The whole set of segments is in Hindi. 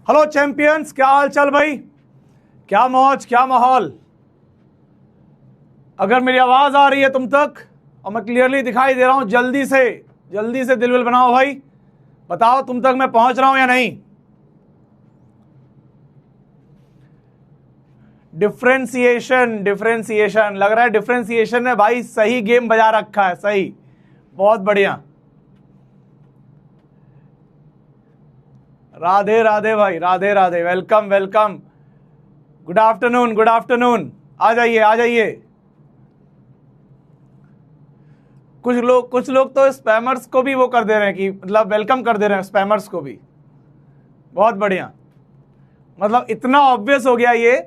हेलो चैंपियंस, क्या हाल चाल भाई? क्या मौज, क्या माहौल। अगर मेरी आवाज आ रही है तुम तक और मैं क्लियरली दिखाई दे रहा हूं, जल्दी से दिल विल बनाओ भाई, बताओ तुम तक मैं पहुंच रहा हूं या नहीं। डिफरेंशिएशन लग रहा है, डिफरेंशिएशन ने भाई सही गेम बजा रखा है। सही, बहुत बढ़िया। राधे राधे भाई, Radhe Radhe, welcome welcome, good afternoon. आ जाइए। कुछ लोग तो स्पैमर्स को भी वो कर दे रहे हैं कि मतलब वेलकम कर दे रहे हैं स्पैमर्स को भी। बहुत बढ़िया, मतलब इतना ऑब्वियस हो गया ये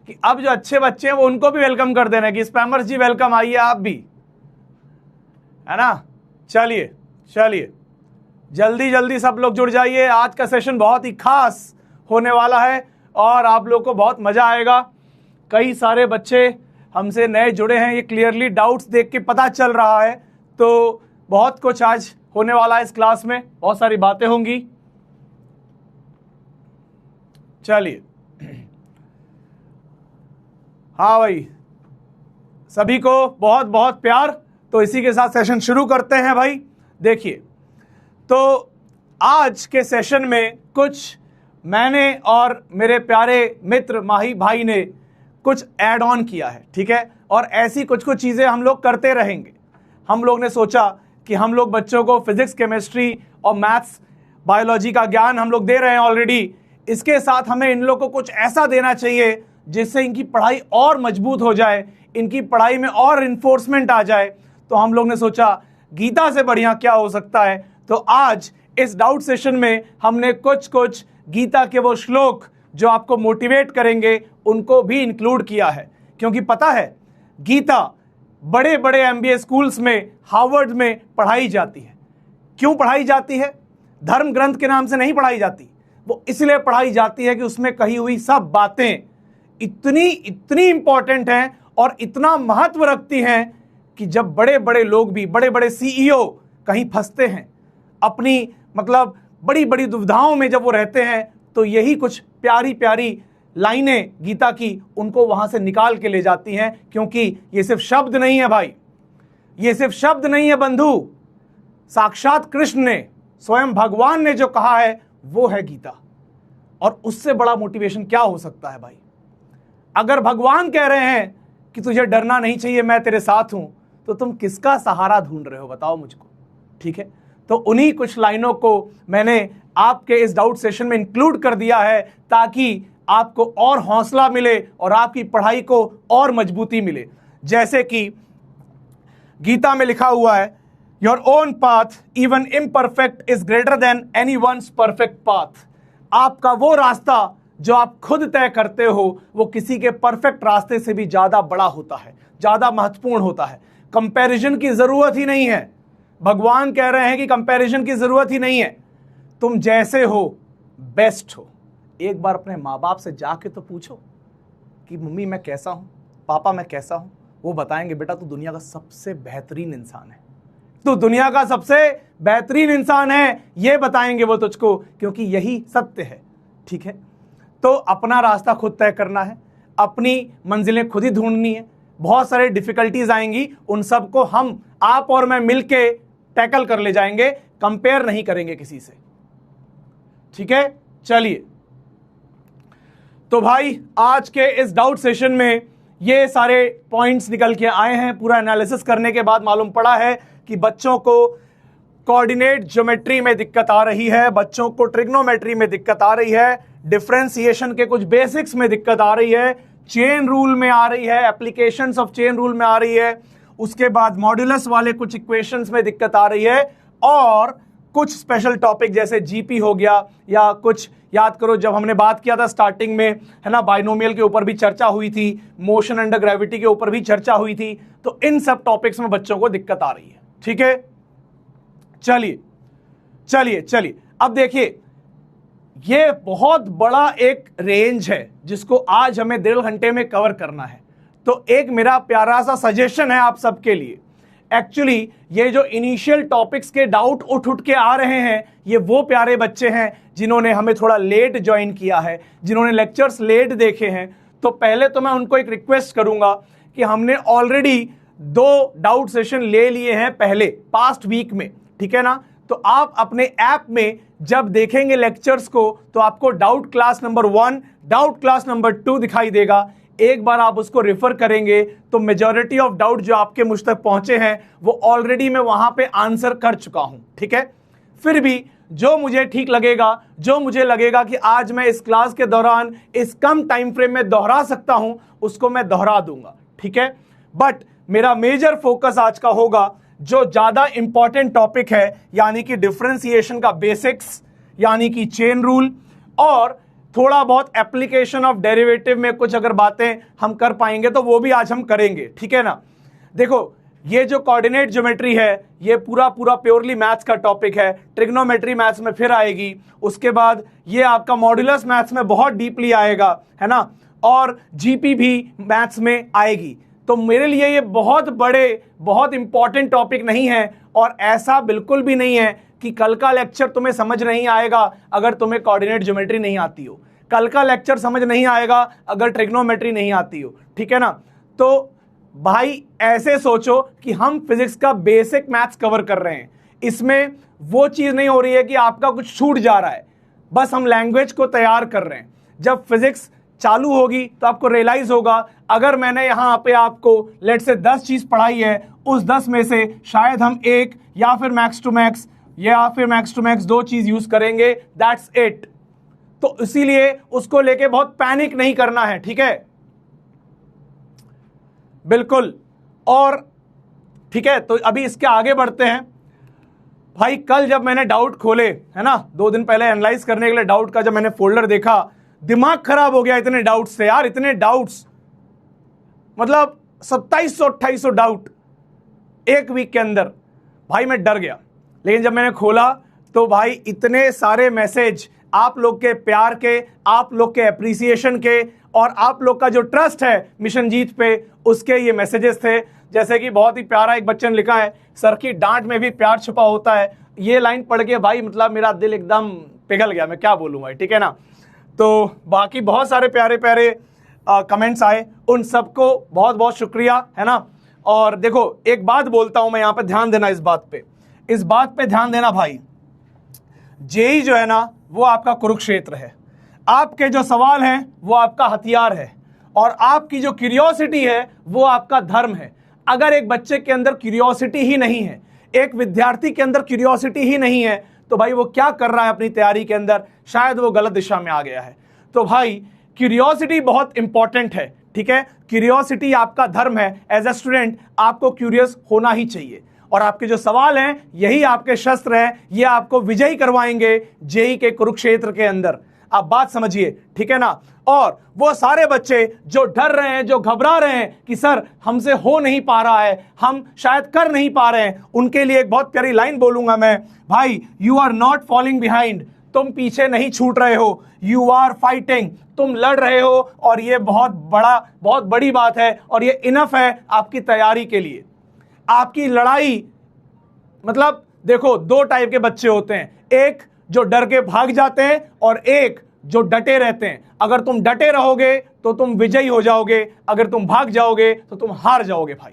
कि अब जो अच्छे बच्चे हैं वो उनको भी वेलकम कर दे रहे हैं कि स्पैमर्स जी वेलकम, आइए आप भी, है ना। चलिए जल्दी सब लोग जुड़ जाइए। आज का सेशन बहुत ही खास होने वाला है और आप लोग को बहुत मजा आएगा। कई सारे बच्चे हमसे नए जुड़े हैं, ये क्लियरली डाउट्स देख के पता चल रहा है। तो बहुत कुछ आज होने वाला है इस क्लास में, बहुत सारी बातें होंगी। चलिए, हाँ भाई, सभी को बहुत बहुत प्यार। तो इसी के साथ सेशन शुरू करते हैं भाई। देखिए, तो आज के सेशन में कुछ मैंने और मेरे प्यारे मित्र माही भाई ने कुछ ऐड ऑन किया है, ठीक है। और ऐसी कुछ चीज़ें हम लोग करते रहेंगे। हम लोग ने सोचा कि हम लोग बच्चों को फिजिक्स, केमिस्ट्री और मैथ्स, बायोलॉजी का ज्ञान हम लोग दे रहे हैं ऑलरेडी। इसके साथ हमें इन लोग को कुछ ऐसा देना चाहिए जिससे इनकी पढ़ाई और मजबूत हो जाए, इनकी पढ़ाई में और इन्फोर्समेंट आ जाए। तो हम लोग ने सोचा गीता से बढ़िया क्या हो सकता है। तो आज इस डाउट सेशन में हमने कुछ गीता के वो श्लोक जो आपको मोटिवेट करेंगे उनको भी इंक्लूड किया है। क्योंकि पता है, गीता बड़े बड़े एमबीए स्कूल्स में, हार्वर्ड में पढ़ाई जाती है। क्यों पढ़ाई जाती है? धर्म ग्रंथ के नाम से नहीं पढ़ाई जाती, वो इसलिए पढ़ाई जाती है कि उसमें कही हुई सब बातें इतनी इंपॉर्टेंट हैं और इतना महत्व रखती हैं कि जब बड़े बड़े लोग भी, बड़े बड़े सीईओ कहीं फंसते हैं, अपनी मतलब बड़ी बड़ी दुविधाओं में जब वो रहते हैं, तो यही कुछ प्यारी प्यारी लाइनें गीता की उनको वहां से निकाल के ले जाती हैं। क्योंकि ये सिर्फ शब्द नहीं है भाई, ये सिर्फ शब्द नहीं है बंधु, साक्षात कृष्ण ने, स्वयं भगवान ने जो कहा है वो है गीता। और उससे बड़ा मोटिवेशन क्या हो सकता है भाई? अगर भगवान कह रहे हैं कि तुझे डरना नहीं चाहिए, मैं तेरे साथ हूं, तो तुम किसका सहारा ढूंढ रहे हो, बताओ मुझको, ठीक है। तो उन्हीं कुछ लाइनों को मैंने आपके इस डाउट सेशन में इंक्लूड कर दिया है ताकि आपको और हौसला मिले और आपकी पढ़ाई को और मजबूती मिले। जैसे कि गीता में लिखा हुआ है, your own path even imperfect is greater than any one's perfect path. आपका वो रास्ता जो आप खुद तय करते हो वो किसी के परफेक्ट रास्ते से भी ज्यादा बड़ा होता है, ज्यादा महत्वपूर्ण होता है। कंपैरिजन की जरूरत ही नहीं है। भगवान कह रहे हैं कि कंपैरिजन की जरूरत ही नहीं है। तुम जैसे हो बेस्ट हो। एक बार अपने माँ बाप से जाके तो पूछो कि मम्मी मैं कैसा हूं, पापा मैं कैसा हूं। वो बताएंगे बेटा तू दुनिया का सबसे बेहतरीन इंसान है, तू दुनिया का सबसे बेहतरीन इंसान है, ये बताएंगे वो तुझको, क्योंकि यही सत्य है, ठीक है। तो अपना रास्ता खुद तय करना है, अपनी मंजिलें खुद ही ढूंढनी है। बहुत सारे डिफिकल्टीज आएंगी, उन सबको हम, आप और मैं मिलके टैकल कर ले जाएंगे, कंपेयर नहीं करेंगे किसी से, ठीक है। चलिए, तो भाई आज के इस डाउट सेशन में ये सारे पॉइंट्स निकल के आए हैं। पूरा एनालिसिस करने के बाद मालूम पड़ा है कि बच्चों को कोऑर्डिनेट ज्योमेट्री में दिक्कत आ रही है, बच्चों को ट्रिग्नोमेट्री में दिक्कत आ रही है, डिफरेंशिएशन के कुछ बेसिक्स में दिक्कत आ रही है, चेन रूल में आ रही है, एप्लीकेशंस ऑफ चेन रूल में आ रही है, उसके बाद मॉड्यूलस वाले कुछ इक्वेशंस में दिक्कत आ रही है, और कुछ स्पेशल टॉपिक जैसे जीपी हो गया, या कुछ याद करो जब हमने बात किया था स्टार्टिंग में, है ना, बाइनोमियल के ऊपर भी चर्चा हुई थी, मोशन अंडर ग्रेविटी के ऊपर भी चर्चा हुई थी। तो इन सब टॉपिक्स में बच्चों को दिक्कत आ रही है, ठीक है। चलिए अब देखिए, ये बहुत बड़ा एक रेंज है जिसको आज हमें 1.5 घंटे में कवर करना है। तो एक मेरा प्यारा सा सजेशन है आप सबके लिए, एक्चुअली ये जो इनिशियल टॉपिक्स के डाउट उठ के आ रहे हैं, ये वो प्यारे बच्चे हैं जिन्होंने हमें थोड़ा लेट ज्वाइन किया है, जिन्होंने लेक्चर्स लेट देखे हैं। तो पहले तो मैं उनको एक रिक्वेस्ट करूंगा कि हमने ऑलरेडी 2 डाउट सेशन ले लिए हैं पहले पास्ट वीक में, ठीक है ना। तो आप अपने ऐप में जब देखेंगे लेक्चर्स को तो आपको doubt class number 1, doubt class number 2 दिखाई देगा। एक बार आप उसको रेफर करेंगे तो मेजॉरिटी ऑफ डाउट जो आपके मुझ तक पहुंचे हैं वो ऑलरेडी मैं वहां पे आंसर कर चुका हूं, ठीक है। फिर भी जो मुझे ठीक लगेगा, जो मुझे लगेगा कि आज मैं इस क्लास के दौरान इस कम टाइम फ्रेम में दोहरा सकता हूं, उसको मैं दोहरा दूंगा, ठीक है। बट मेरा मेजर फोकस आज का होगा जो ज्यादा इंपॉर्टेंट टॉपिक है, यानी कि डिफरेंशिएशन का बेसिक्स, यानी कि चेन रूल, और थोड़ा बहुत एप्लीकेशन ऑफ डेरिवेटिव में कुछ अगर बातें हम कर पाएंगे तो वो भी आज हम करेंगे, ठीक है ना। देखो, ये जो कोऑर्डिनेट ज्योमेट्री है ये पूरा प्योरली मैथ्स का टॉपिक है। ट्रिग्नोमेट्री मैथ्स में फिर आएगी, उसके बाद ये आपका मॉड्यूलस मैथ्स में बहुत डीपली आएगा, है ना, और जीपी भी मैथ्स में आएगी। तो मेरे लिए ये बहुत इंपॉर्टेंट टॉपिक नहीं है, और ऐसा बिल्कुल भी नहीं है कि कल का लेक्चर तुम्हें समझ नहीं आएगा अगर तुम्हें कोऑर्डिनेट ज्योमेट्री नहीं आती हो, कल का लेक्चर समझ नहीं आएगा अगर ट्रिग्नोमेट्री नहीं आती हो, ठीक है ना। तो भाई ऐसे सोचो कि हम फिजिक्स का बेसिक मैथ्स कवर कर रहे हैं, इसमें वो चीज नहीं हो रही है कि आपका कुछ छूट जा रहा है, बस हम लैंग्वेज को तैयार कर रहे हैं। जब फिजिक्स चालू होगी तो आपको रियलाइज होगा अगर मैंने यहां पे आपको लेट से 10 चीज पढ़ाई है, उस 10 में से शायद हम एक या फिर मैक्स टू मैक्स 2 चीज यूज करेंगे, दैट्स इट। तो इसीलिए उसको लेके बहुत पैनिक नहीं करना है, ठीक है, बिल्कुल। और ठीक है, तो अभी इसके आगे बढ़ते हैं। भाई कल जब मैंने डाउट खोले, है ना, 2 दिन पहले एनालाइज करने के लिए डाउट का जब मैंने फोल्डर देखा, दिमाग खराब हो गया इतने डाउट्स से यार, इतने डाउट्स, मतलब 2700-2800 डाउट एक वीक के अंदर। भाई मैं डर गया, लेकिन जब मैंने खोला तो भाई इतने सारे मैसेज आप लोग के प्यार के, आप लोग के एप्रिसिएशन के, और आप लोग का जो ट्रस्ट है मिशन जीत पे, उसके ये मैसेजेस थे। जैसे कि बहुत ही प्यारा एक बच्चे ने लिखा है, सर की डांट में भी प्यार छुपा होता है। ये लाइन पढ़ के भाई मतलब मेरा दिल एकदम पिघल गया, मैं क्या बोलूँ भाई, ठीक है ना। तो बाकी बहुत सारे प्यारे प्यारे कमेंट्स आए, उन सबको बहुत बहुत शुक्रिया, है ना। और देखो एक बात बोलता हूं मैं, यहां पे ध्यान देना, इस बात पे ध्यान देना भाई। जेई जो है ना वो आपका कुरुक्षेत्र है, आपके जो सवाल हैं वो आपका हथियार है, और आपकी जो क्यूरियोसिटी है वो आपका धर्म है। अगर एक बच्चे के अंदर क्यूरियोसिटी ही नहीं है, एक विद्यार्थी के अंदर क्यूरियोसिटी ही नहीं है, तो भाई वो क्या कर रहा है अपनी तैयारी के अंदर, शायद वो गलत दिशा में आ गया है। तो भाई क्यूरियोसिटी बहुत इंपॉर्टेंट है, ठीक है, क्यूरियोसिटी आपका धर्म है। एज अ स्टूडेंट आपको क्यूरियस होना ही चाहिए, और आपके जो सवाल हैं यही आपके शस्त्र हैं, ये आपको विजयी करवाएंगे जेई के कुरुक्षेत्र के अंदर। आप बात समझिए, ठीक है ना। और वो सारे बच्चे जो डर रहे हैं, जो घबरा रहे हैं कि सर हमसे हो नहीं पा रहा है, हम शायद कर नहीं पा रहे हैं, उनके लिए एक बहुत प्यारी लाइन बोलूंगा मैं, भाई you are not falling behind, तुम पीछे नहीं छूट रहे हो, यू आर फाइटिंग, तुम लड़ रहे हो, और ये बहुत बड़ी बात है, और ये इनफ है आपकी तैयारी के लिए। आपकी लड़ाई, मतलब देखो 2 टाइप के बच्चे होते हैं, एक जो डर के भाग जाते हैं और एक जो डटे रहते हैं। अगर तुम डटे रहोगे तो तुम विजयी हो जाओगे, अगर तुम भाग जाओगे तो तुम हार जाओगे भाई,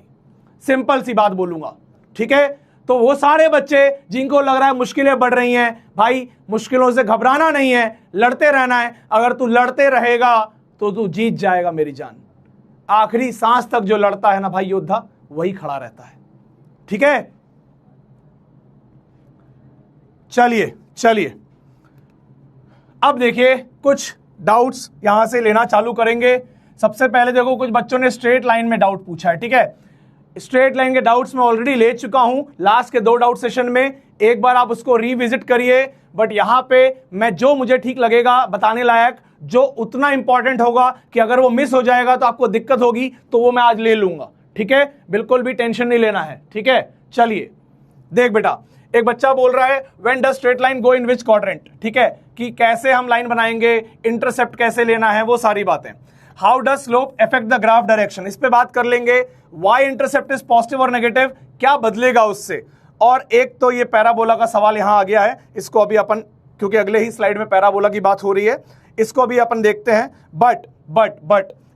सिंपल सी बात बोलूंगा, ठीक है। तो वो सारे बच्चे जिनको लग रहा है मुश्किलें बढ़ रही हैं, भाई मुश्किलों से घबराना नहीं है, लड़ते रहना है। अगर तू लड़ते रहेगा तो तू जीत जाएगा मेरी जान। आखिरी सांस तक जो लड़ता है ना भाई योद्धा, वही खड़ा रहता है, ठीक है। चलिए अब देखिए कुछ डाउट्स यहां से लेना चालू करेंगे। सबसे पहले देखो कुछ बच्चों ने स्ट्रेट लाइन में डाउट पूछा है, ठीक है। स्ट्रेट लाइन के डाउट्स मैं ऑलरेडी ले चुका हूं लास्ट के 2 डाउट सेशन में, एक बार आप उसको रिविजिट करिए। बट यहां पे मैं जो मुझे ठीक लगेगा बताने लायक, जो उतना इंपॉर्टेंट होगा कि अगर वो मिस हो जाएगा तो आपको दिक्कत होगी, तो वो मैं आज ले लूंगा, ठीक है। बिल्कुल भी टेंशन नहीं लेना है, ठीक है। चलिए देख बेटा, एक बच्चा बोल रहा है when does straight line go in which quadrant, ठीक है, कि कैसे हम लाइन बनाएंगे, इंटरसेप्ट कैसे लेना है, वो सारी बातें। How does slope affect the graph direction, इस पे बात कर लेंगे। वाई इंटरसेप्ट इज पॉजिटिव और नेगेटिव, क्या बदलेगा उससे। और एक तो ये पैराबोला का सवाल यहां आ गया है, इसको अभी अपन, क्योंकि अगले ही स्लाइड में पैराबोला की बात हो रही है, इसको अभी अपन देखते हैं। बट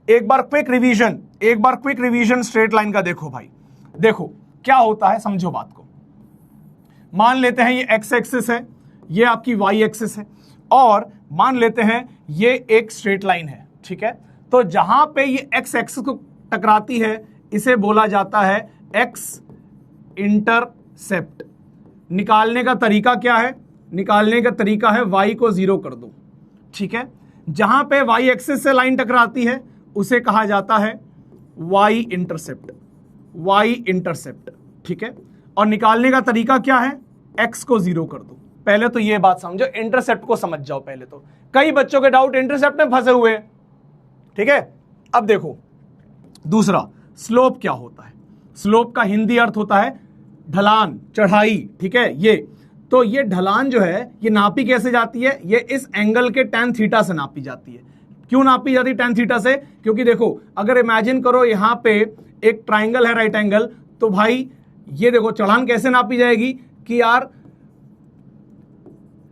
एक बार क्विक रिवीजन स्ट्रेट लाइन का देखो भाई। देखो क्या होता है, समझो बात को। मान लेते हैं ये एक्स एक्सिस है, ये आपकी वाई एक्सिस है, और मान लेते हैं ये एक स्ट्रेट लाइन है, ठीक है। तो जहां पे ये एक्स एक्सिस को टकराती है इसे बोला जाता है एक्स इंटरसेप्ट। निकालने का तरीका क्या है, निकालने का तरीका है वाई को 0 कर दो, ठीक है। जहां पे वाई एक्सिस से लाइन टकराती है उसे कहा जाता है वाई इंटरसेप्ट, ठीक है। और निकालने का तरीका क्या है, एक्स को 0 कर दो। पहले तो ये बात समझो, इंटरसेप्ट को समझ जाओ पहले तो। कई बच्चों के डाउट इंटरसेप्ट में फंसे हुए हैं, ठीक है। अब देखो दूसरा, स्लोप क्या होता है। स्लोप का हिंदी अर्थ होता है ढलान, चढ़ाई, ठीक है। तो ये ढलान जो है ये नापी कैसे जाती है, ये इस एंगल के tan थीटा से नापी जाती है। क्यों नापी जाती है tan थीटा से, क्योंकि देखो अगर इमेजिन करो यहां पे एक ट्राइंगल है राइट एंगल, तो भाई ये देखो चढ़ान कैसे नापी जाएगी कि यार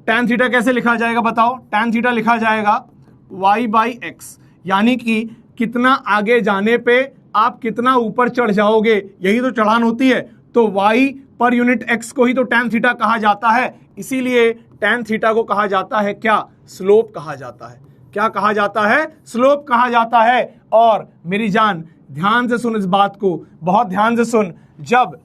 tan थीटा कैसे लिखा जाएगा बताओ। tan थीटा लिखा जाएगा y/x, यानी कि कितना आगे जाने पे आप कितना ऊपर चढ़ जाओगे, यही तो चढ़ान होती है। तो y पर यूनिट x को ही तो tan थीटा कहा जाता है, इसीलिए tan थीटा को कहा जाता है क्या, स्लोप कहा जाता है। क्या कहा जाता है, स्लोप कहा जाता है। और मेरी जान ध्यान से सुन इस बात को, बहुत ध्यान से सुन। जब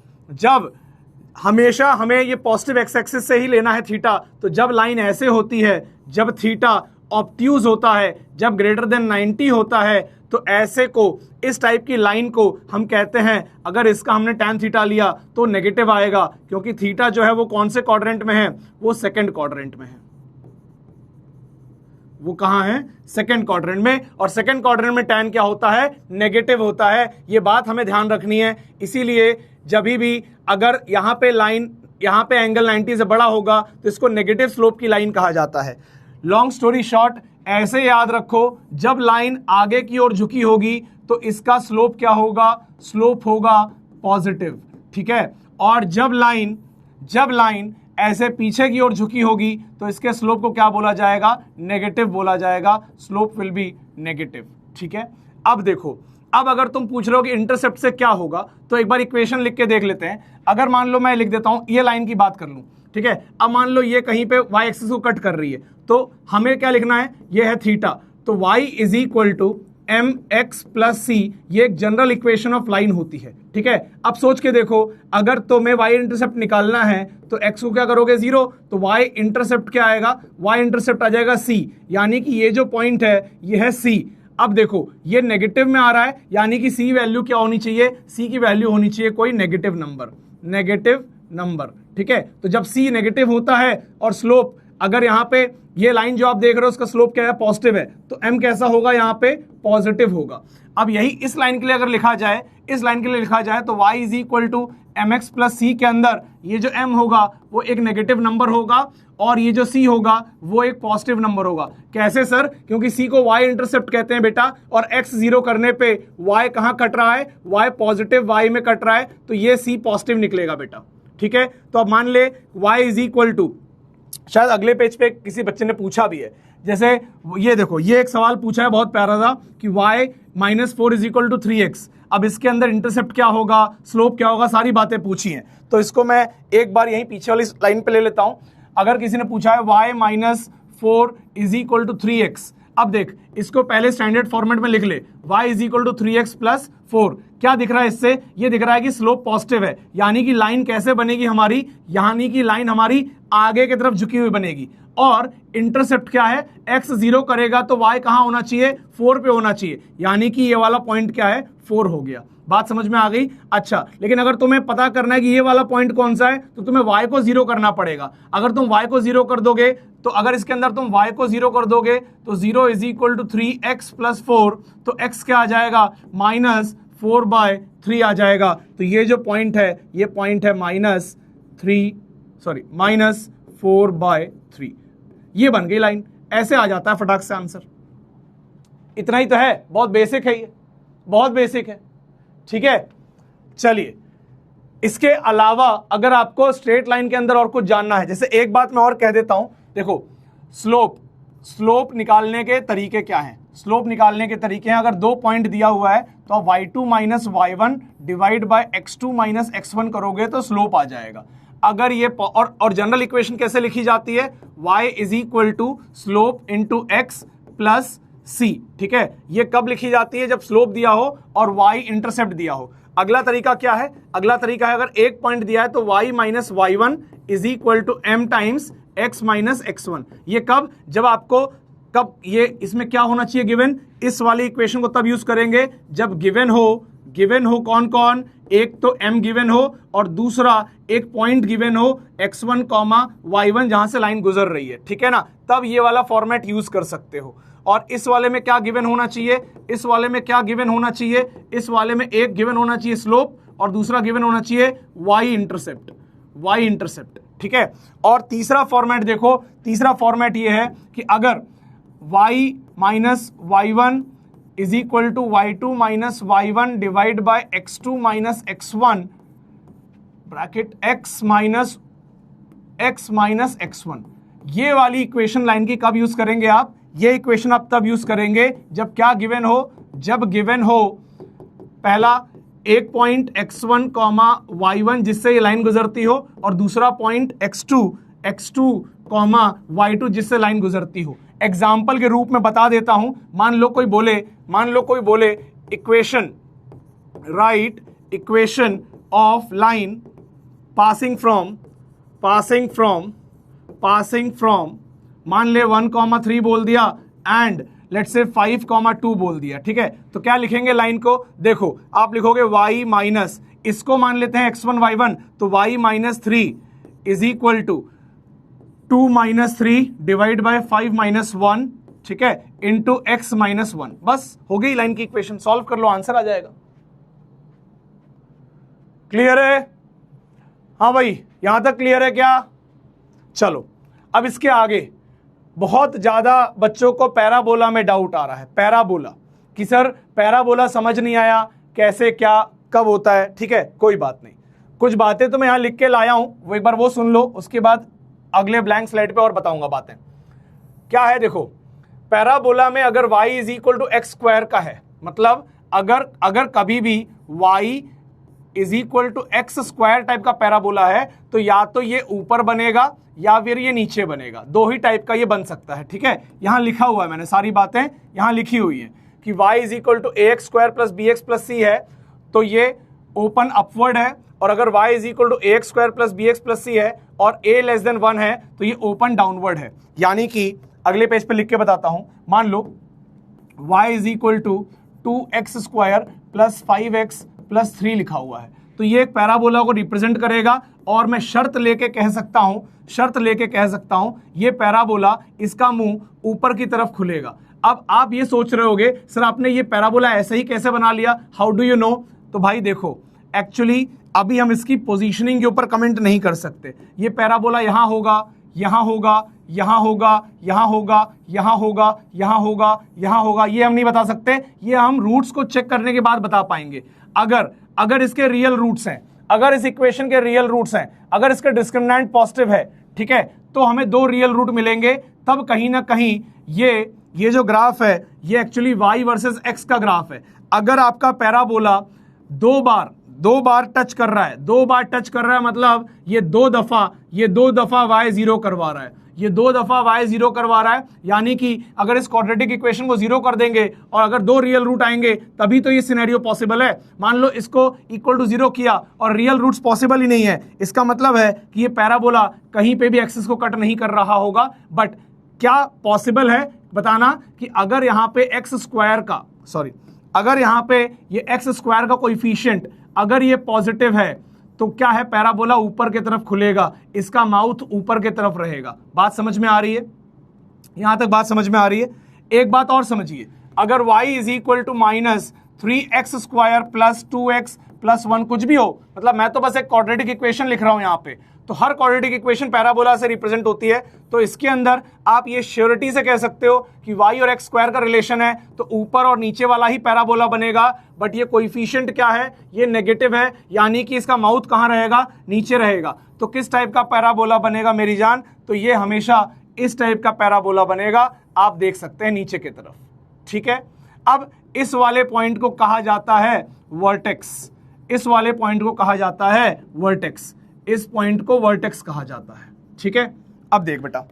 हमेशा हमें ये पॉजिटिव एक्स एक्सिस से ही लेना है थीटा, तो जब लाइन ऐसे होती है, जब थीटा ऑब्ट्यूज होता है, जब ग्रेटर देन 90 होता है, तो ऐसे को, इस टाइप की लाइन को हम कहते हैं, अगर इसका हमने tan थीटा लिया तो नेगेटिव आएगा, क्योंकि थीटा जो है वो कौन से क्वाड्रेंट में है, वो सेकंड क्वाड्रेंट में है। वो कहां है, सेकंड क्वाड्रेंट में। और सेकंड क्वाड्रेंट में tan क्या होता है, नेगेटिव होता है। ये बात हमें ध्यान रखनी है। इसीलिए जब भी अगर यहां पे लाइन, यहां पे एंगल 90 से बड़ा होगा तो इसको नेगेटिव स्लोप की लाइन कहा जाता है। लॉन्ग स्टोरी शॉर्ट, ऐसे याद रखो, जब लाइन आगे की ओर झुकी होगी तो इसका स्लोप क्या होगा, स्लोप होगा पॉजिटिव, ठीक है। और जब लाइन ऐसे पीछे की ओर झुकी होगी तो इसके स्लोप को क्या बोला जाएगा, नेगेटिव बोला जाएगा। स्लोप विल बी नेगेटिव, ठीक है। अब देखो, अब अगर तुम पूछ रहे हो कि इंटरसेप्ट से क्या होगा, तो एक बार इक्वेशन लिख के देख लेते हैं। अगर मान लो मैं लिख देता हूं, ये लाइन की बात कर लूं, ठीक है। अब मान लो ये कहीं पे y एक्सिस को कट कर रही है, तो हमें क्या लिखना है, ये है थीटा, तो y is equal to mx plus c, ये एक जनरल इक्वेशन ऑफ लाइन होती है, ठीक है। अब सोच के देखो, अगर तुम्हें y इंटरसेप्ट निकालना है तो x को क्या करोगे, 0, तो y इंटरसेप्ट क्या आएगा, y इंटरसेप्ट आ जाएगा c, यानी कि ये जो पॉइंट है ये है c। अब देखो ये नेगेटिव में आ रहा है, यानी कि c वैल्यू क्या होनी चाहिए, c की वैल्यू होनी चाहिए कोई नेगेटिव नंबर, ठीक है। तो जब c नेगेटिव होता है और स्लोप, अगर यहाँ पे ये लाइन जो आप देख रहे हो उसका स्लोप क्या है, पॉजिटिव है, तो m कैसा होगा, यहाँ पे पॉजिटिव होगा। अब यही इस लाइन के लिए अगर लिखा जाए, इस लाइन के लिए लिखा जाए तो y is equal to mx plus c के अंदर ये जो m होगा वो एक नेगेटिव नंबर होगा और ये जो c होगा वो एक पॉजिटिव नंबर होगा। कैसे सर, क्योंकि c को y इंटरसेप्ट कहते हैं बेटा, और x 0 करने पे y कहाँ कट रहा है, y पॉजिटिव y में कट रहा है, तो ये c पॉजिटिव निकलेगा बेटा, ठीक है। तो अब मान ले y इज इक्वल टू, शायद अगले पेज पे किसी बच्चे ने पूछा भी है, जैसे ये देखो, ये एक सवाल पूछा है बहुत प्यारा था कि y minus 4 is equal to 3x। अब इसके अंदर इंटरसेप्ट क्या होगा, स्लोप क्या होगा, सारी बातें पूछी हैं। तो इसको मैं एक बार यहीं पीछे वाली लाइन पे ले लेता हूं। अगर किसी ने पूछा है y minus 4 is equal to 3x, अब देख इसको पहले स्टैंडर्ड फॉर्मेट में लिख ले, y is equal to 3x plus 4। क्या दिख रहा है इससे, ये दिख रहा है कि स्लोप पॉजिटिव है, यानी कि लाइन कैसे बनेगी हमारी, यानी कि लाइन हमारी आगे की तरफ झुकी हुई बनेगी। और इंटरसेप्ट क्या है, x 0 करेगा तो y कहां होना चाहिए, 4 पे होना चाहिए, यानी कि ये वाला पॉइंट क्या है, 4 हो गया। बात समझ में आ गई। अच्छा, लेकिन अगर तुम्हें पता करना है कि ये वाला पॉइंट कौन सा है, तो तुम्हें y को 0 करना पड़ेगा। अगर तुम y को 0 कर दोगे, तो अगर इसके अंदर तुम y को 0 कर दोगे तो 0 is equal to 3x plus 4, तो x क्या आ जाएगा, माइनस 4/3 आ जाएगा। तो ये जो पॉइंट है, ये पॉइंट है माइनस 4/3। ये बन गई लाइन। ऐसे आ जाता है फटाक से आंसर। इतना ही तो है, बहुत बेसिक है, ये बहुत बेसिक है। ठीक है, चलिए इसके अलावा अगर आपको स्ट्रेट लाइन के अंदर और कुछ जानना है, जैसे एक बात मैं और कह देता हूं, देखो स्लोप निकालने के तरीके क्या हैं। स्लोप निकालने के तरीके हैं, अगर 2 पॉइंट दिया हुआ है तो आप y2 minus y1 divide by x2 minus x1 करोगे तो स्लोप आ जाएगा। अगर ये और जनरल इक्वेशन कैसे लिखी जाती है, y is equal to slope into x plus c. ठीक है, ये कब लिखी जाती है, जब स्लोप दिया हो और y इंटरसेप्ट दिया हो। अगला तरीका क्या है, अगला तरीका है अगर एक पॉइंट दिया है तो y minus y1 is equal to m times x minus x1। ये कब, जब आपको कब ये इसमें क्या होना चाहिए गिवन, इस वाली इक्वेशन को तब यूज करेंगे जब गिवन हो कौन कौन, एक तो m गिवन हो और दूसरा एक पॉइंट गिवन हो x1 कॉमा y1 जहां से लाइन गुजर रही है। ठीक है ना, तब ये वाला फॉर्मेट यूज कर सकते हो। और इस वाले में क्या गिवन होना चाहिए, इस वाले में क्या गिवन होना चाहिए, इस वाले में एक गिवन होना चाहिए स्लोप और दूसरा गिवन होना चाहिए y इंटरसेप्ट। ठीक है, और तीसरा फॉर्मेट देखो, तीसरा फॉर्मेट ये है कि अगर y minus y1 is equal to y2 minus y1 divide by x2 minus x1 bracket x minus x1, ये वाली इक्वेशन लाइन की कब यूज करेंगे आप, ये इक्वेशन आप तब यूज करेंगे जब क्या गिवन हो, जब गिवन हो पहला एक पॉइंट x1 कॉमा y1 जिससे ये लाइन गुजरती हो और दूसरा पॉइंट x2 कॉमा y2 जिससे लाइन गुजरती हो। एग्जाम्पल के रूप में बता देता हूं, मान लो कोई बोले equation, right equation of line passing from मान ले 1,3 बोल दिया एंड लेट्स से 5,2 बोल दिया। ठीक है, तो क्या लिखेंगे लाइन को, देखो आप लिखोगे y माइनस, इसको मान लेते हैं x1 y1, तो y minus 3 is equal to 2 minus 3 divide by 5 minus 1, ठीक है, इंटू x माइनस 1। बस हो गई लाइन की इक्वेशन, सॉल्व कर लो, आंसर आ जाएगा। क्लियर है, हाँ भाई यहां तक क्लियर है क्या। चलो अब इसके आगे बहुत ज्यादा बच्चों को पैराबोला में डाउट आ रहा है, पैराबोला कि सर पैराबोला समझ नहीं आया, कैसे क्या कब होता है। ठीक है, कोई बात नहीं, कुछ बातें तो मैं यहां लिख के लाया हूं, वो एक बार वो सुन लो, उसके बाद अगले ब्लैंक स्लाइड पे और बताऊंगा बातें। क्या है देखो, पैराबोला में अगर y is equal to x square का है, मतलब अगर कभी भी y is equal to x square type का पैराबोला है तो या तो ये ऊपर बनेगा या फिर ये नीचे बनेगा, दो ही टाइप का ये बन सकता है। ठीक है, यहां लिखा हुआ है, मैंने सारी बातें यहां लिखी हुई है कि y is equal to a x square plus b x plus c है तो ये ओपन अपवर्ड है, और अगर y is equal to a x square plus b x plus c है और a लेस देन 1 है तो ये ओपन डाउनवर्ड है। यानी कि अगले पेज पे लिख के बताता हूं, मान लो y is equal to 2x square plus 5x plus 3 लिखा हुआ है, तो ये एक पैराबोला को रिप्रेजेंट करेगा। और मैं शर्त लेके कह सकता हूं ये पैराबोला, इसका मुंह ऊपर की तरफ खुलेगा। अब आप ये सोच रहे होगे सर आपने ये पैराबोला ऐसे ही कैसे बना लिया, हाउ डू यू नो। तो भाई देखो, एक्चुअली अभी हम इसकी पोजीशनिंग के ऊपर कमेंट नहीं कर सकते। ये पैराबोला यहां होगा, यहां होगा, यहां होगा, यहां होगा, यहां होगा, यहां होगा, यहां होगा, ये हम नहीं बता सकते, ये हम रूट्स को चेक करने के बाद बता पाएंगे। अगर इसके रियल रूट्स हैं, अगर इस इक्वेशन के रियल रूट्स हैं, अगर इसका डिस्क्रिमिनेंट पॉजिटिव है, ठीक है, तो हमें दो रियल रूट मिलेंगे, तब कहीं ना कहीं ये जो ग्राफ है ये एक्चुअली y वर्सेस x का ग्राफ है। अगर आपका पैराबोला दो बार टच कर रहा है, मतलब ये दो दफा y जीरो करवा रहा है, यानी कि अगर इस क्वाड्रेटिक इक्वेशन को जीरो कर देंगे और अगर दो रियल रूट आएंगे तभी तो ये सिनेरियो पॉसिबल है। मान लो इसको इक्वल टू जीरो किया और रियल रूट्स पॉसिबल ही नहीं है, इसका मतलब है कि ये पैराबोला कहीं पे भी एक्सिस को कट नहीं कर रहा होगा। बट क्या पॉसिबल है बताना कि अगर यहाँ पे अगर यहाँ पे ये एक्स स्क्वायर का कोएफिशिएंट अगर ये पॉजिटिव है तो क्या है, पैराबोला ऊपर की तरफ खुलेगा, इसका माउथ ऊपर की तरफ रहेगा। बात समझ में आ रही है, यहां तक बात समझ में आ रही है। एक बात और समझिए, अगर y is equal to minus 3x square plus 2x plus 1 कुछ भी हो, मतलब मैं तो बस एक क्वाड्रेटिक इक्वेशन लिख रहा हूं यहां पे, तो हर क्वाड्रेटिक इक्वेशन पैराबोला से रिप्रेजेंट होती है। तो इसके अंदर आप ये श्योरिटी से कह सकते हो कि y और x स्क्वायर का रिलेशन है, तो ऊपर और नीचे वाला ही पैराबोला बनेगा। बट ये कोएफिशिएंट क्या है, ये नेगेटिव है, यानी कि इसका माउथ कहां रहेगा, नीचे रहेगा। तो किस टाइप का पैराबोला बनेगा मेरी जान, तो ये हमेशा इस टाइप का पैराबोला बनेगा, आप देख सकते हैं नीचे की तरफ। ठीक है, अब इस वाले पॉइंट को कहा जाता है वर्टेक्स, इस वाले पॉइंट को कहा जाता है वर्टेक्स, इस पॉइंट को वर्टेक्स कहा जाता है। ठीक है, अब देख बेटा,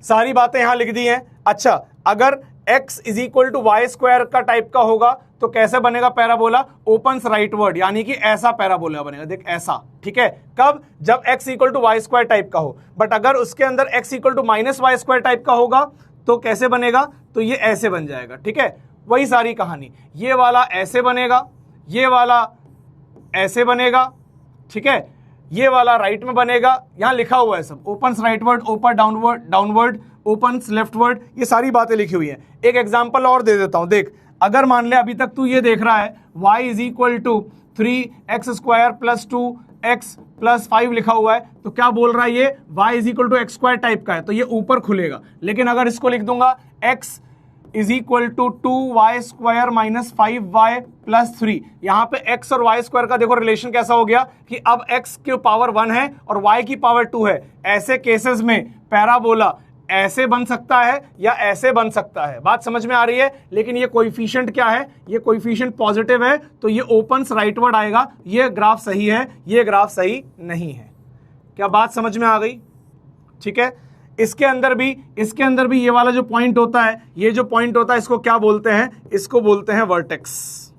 सारी बातें यहां लिख दी हैं। अच्छा, अगर x is equal to y square का टाइप का होगा तो कैसे बनेगा पैराबोला, ओपन्स राइटवर्ड, यानी कि ऐसा पैराबोला बनेगा, देख ऐसा। ठीक है, कब, जब x equal to y square type का हो। बट अगर उसके अंदर x equal to minus y square type का होगा तो कैसे बनेगा, तो ये ऐसे बन जाएगा। ठीक है, वही सारी कहानी, ये वाला ऐसे बनेगा, ये वाला ऐसे बनेगा। ठीक है, ये वाला राइट में बनेगा, यहां लिखा हुआ है सब, opens rightward, open downward, downward, opens leftward, ये सारी बातें लिखी हुई हैं। एक एग्जांपल और दे देता हूं, देख, अगर मान ले अभी तक तू ये देख रहा है y is equal to 3x square plus 2x plus 5 लिखा हुआ है, तो क्या बोल रहा है ये, y is equal to x square type का है, तो ये ऊपर खुलेगा। लेकिन अगर इसको लिख दूंगा x is equal to 2y square minus 5y plus 3, यहां पे x और y स्क्वायर का देखो रिलेशन कैसा हो गया कि अब x की पावर 1 है और y की पावर 2 है। ऐसे केसेस में पैराबोला ऐसे बन सकता है या ऐसे बन सकता है, बात समझ में आ रही है। लेकिन ये कोएफिशिएंट क्या है, ये कोएफिशिएंट पॉजिटिव है, तो ये ओपन्स राइटवर्ड आएगा। ये ग्राफ सही है, ये ग्राफ सही नहीं है। क्या बात समझ में आ गई? ठीक है, इसके अंदर भी ये वाला जो पॉइंट होता है, ये जो पॉइंट होता है, इसको क्या बोलते हैं, इसको बोलते हैं वर्टेक्स।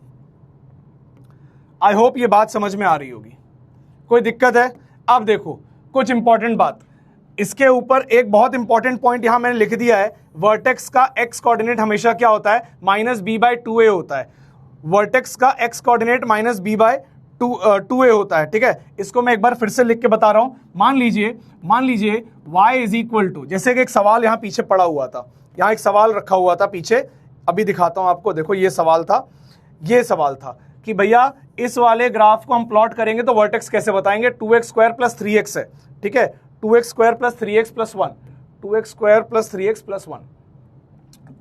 आई होप ये बात समझ में आ रही होगी, कोई दिक्कत है? अब देखो कुछ इंपॉर्टेंट बात, इसके ऊपर एक बहुत इंपॉर्टेंट पॉइंट यहां मैंने लिख दिया है। वर्टेक्स का एक्स कोऑर्डिनेट हमेशा क्या होता है, माइनस बी बाय 2a होता है। वर्टेक्स का x coordinate minus B by 2a होता है। ठीक है, इसको मैं एक बार फिर से लिख के बता रहा हूं। मान लीजिए y इज इक्वल टू, जैसे कि एक सवाल यहां पीछे पड़ा हुआ था, यहां एक सवाल रखा हुआ था पीछे, अभी दिखाता हूं आपको। देखो ये सवाल था कि भैया इस वाले ग्राफ को हम प्लॉट करेंगे तो वर्टेक्स कैसे बताएंगे, 2x स्क्वायर प्लस 3x है। ठीक है, 2x square plus 3x plus 1, 2x square plus 3x plus 1,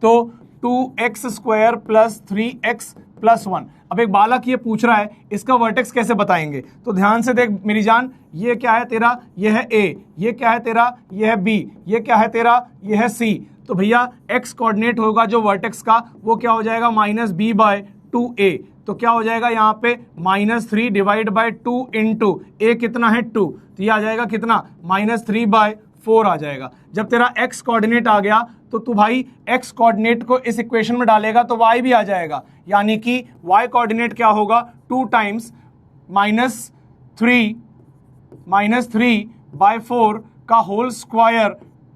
तो 2x square plus 3x plus 1। अब एक बालक ये पूछ रहा है इसका वर्टेक्स कैसे बताएंगे, तो ध्यान से देख मेरी जान, ये क्या है तेरा, ये है a, ये क्या है तेरा, ये है b, ये क्या है तेरा, ये है c। तो भैया x कोऑर्डिनेट होगा जो वर्टेक्स का, वो क्या हो जाएगा, माइनस बी बाय 2a। तो क्या हो जाएगा यहाँ पे, -3 डिवाइड बाय 2 इंटू a कितना है 2, तो ये आ जाएगा कितना, -3/4 आ जाएगा। जब तेरा x कोऑर्डिनेट आ गया तो तू भाई x कोऑर्डिनेट को इस इक्वेशन में डालेगा तो y भी आ जाएगा, यानी कि y कोऑर्डिनेट क्या होगा, 2 टाइम्स -3/4 का whole square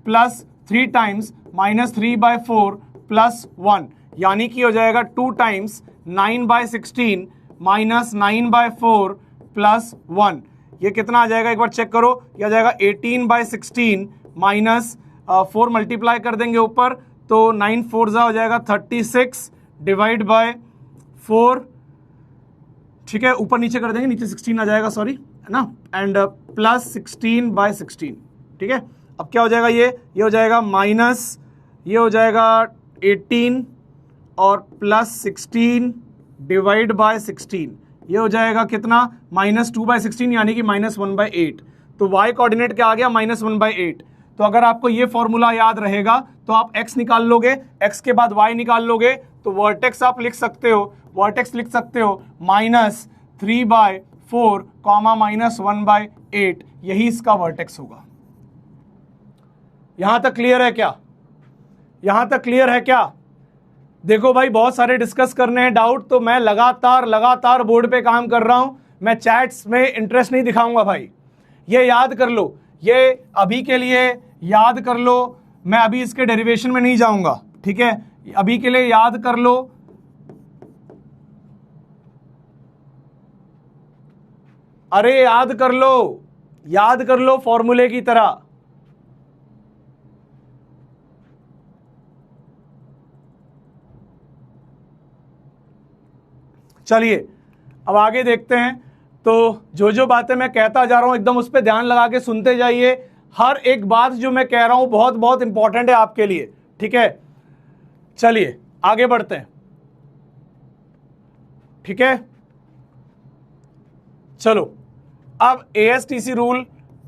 plus 3 times -3/4 plus 1, यानी कि हो जाएगा 2 टाइम्स 9/16 माइनस 9/4 प्लस 1। ये कितना आ जाएगा, एक बार चेक करो, ये आ जाएगा 18/16 माइनस 4 मल्टीप्लाई कर देंगे ऊपर, तो 9 4 हो जाएगा 36 डिवाइड बाय 4। ठीक है, ऊपर नीचे कर देंगे, नीचे 16 आ जाएगा, सॉरी, है ना, एंड प्लस 16/16। ठीक है, अब क्या हो जाएगा, ये हो जाएगा माइनस, ये हो जाएगा 18 और प्लस 16 डिवाइड बाय 16, ये हो जाएगा कितना, -2/16, यानी कि -1/8। तो y कोऑर्डिनेट क्या आ गया, -1/8। तो अगर आपको ये फॉर्मूला याद रहेगा तो आप x निकाल लोगे, x के बाद y निकाल लोगे, तो वर्टेक्स आप लिख सकते हो, -3/4 -1/8, यही इसका वर्टेक्स होगा। यहां तक क्लियर है क्या? देखो भाई, बहुत सारे डिस्कस करने हैं डाउट, तो मैं लगातार बोर्ड पे काम कर रहा हूं, मैं चैट्स में इंटरेस्ट नहीं दिखाऊंगा भाई। ये याद कर लो, ये अभी के लिए याद कर लो, मैं अभी इसके डेरिवेशन में नहीं जाऊंगा। ठीक है, अभी के लिए याद कर लो, अरे याद कर लो फॉर्मूले की तरह। चलिए अब आगे देखते हैं। तो जो जो बातें मैं कहता जा रहा हूं एकदम उस पर ध्यान लगा के सुनते जाइए। हर एक बात जो मैं कह रहा हूं बहुत बहुत इंपॉर्टेंट है आपके लिए, ठीक है। चलिए आगे बढ़ते हैं, ठीक है। चलो, अब ASTC रूल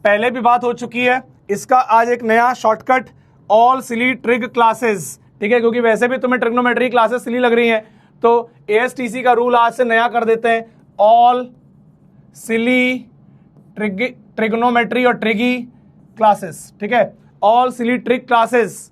पहले भी बात हो चुकी है, इसका आज एक नया शॉर्टकट, ऑल सिली ट्रिग क्लासेस, ठीक है, क्योंकि वैसे भी तुम्हें ट्रिग्नोमेट्री क्लासेस सिली लग रही हैं, तो ASTC का रूल आज से नया कर देते हैं, ऑल सिली ट्रिग्नोमेट्री और ट्रिगी क्लासेस, ठीक है, ऑल सिली ट्रिग क्लासेस,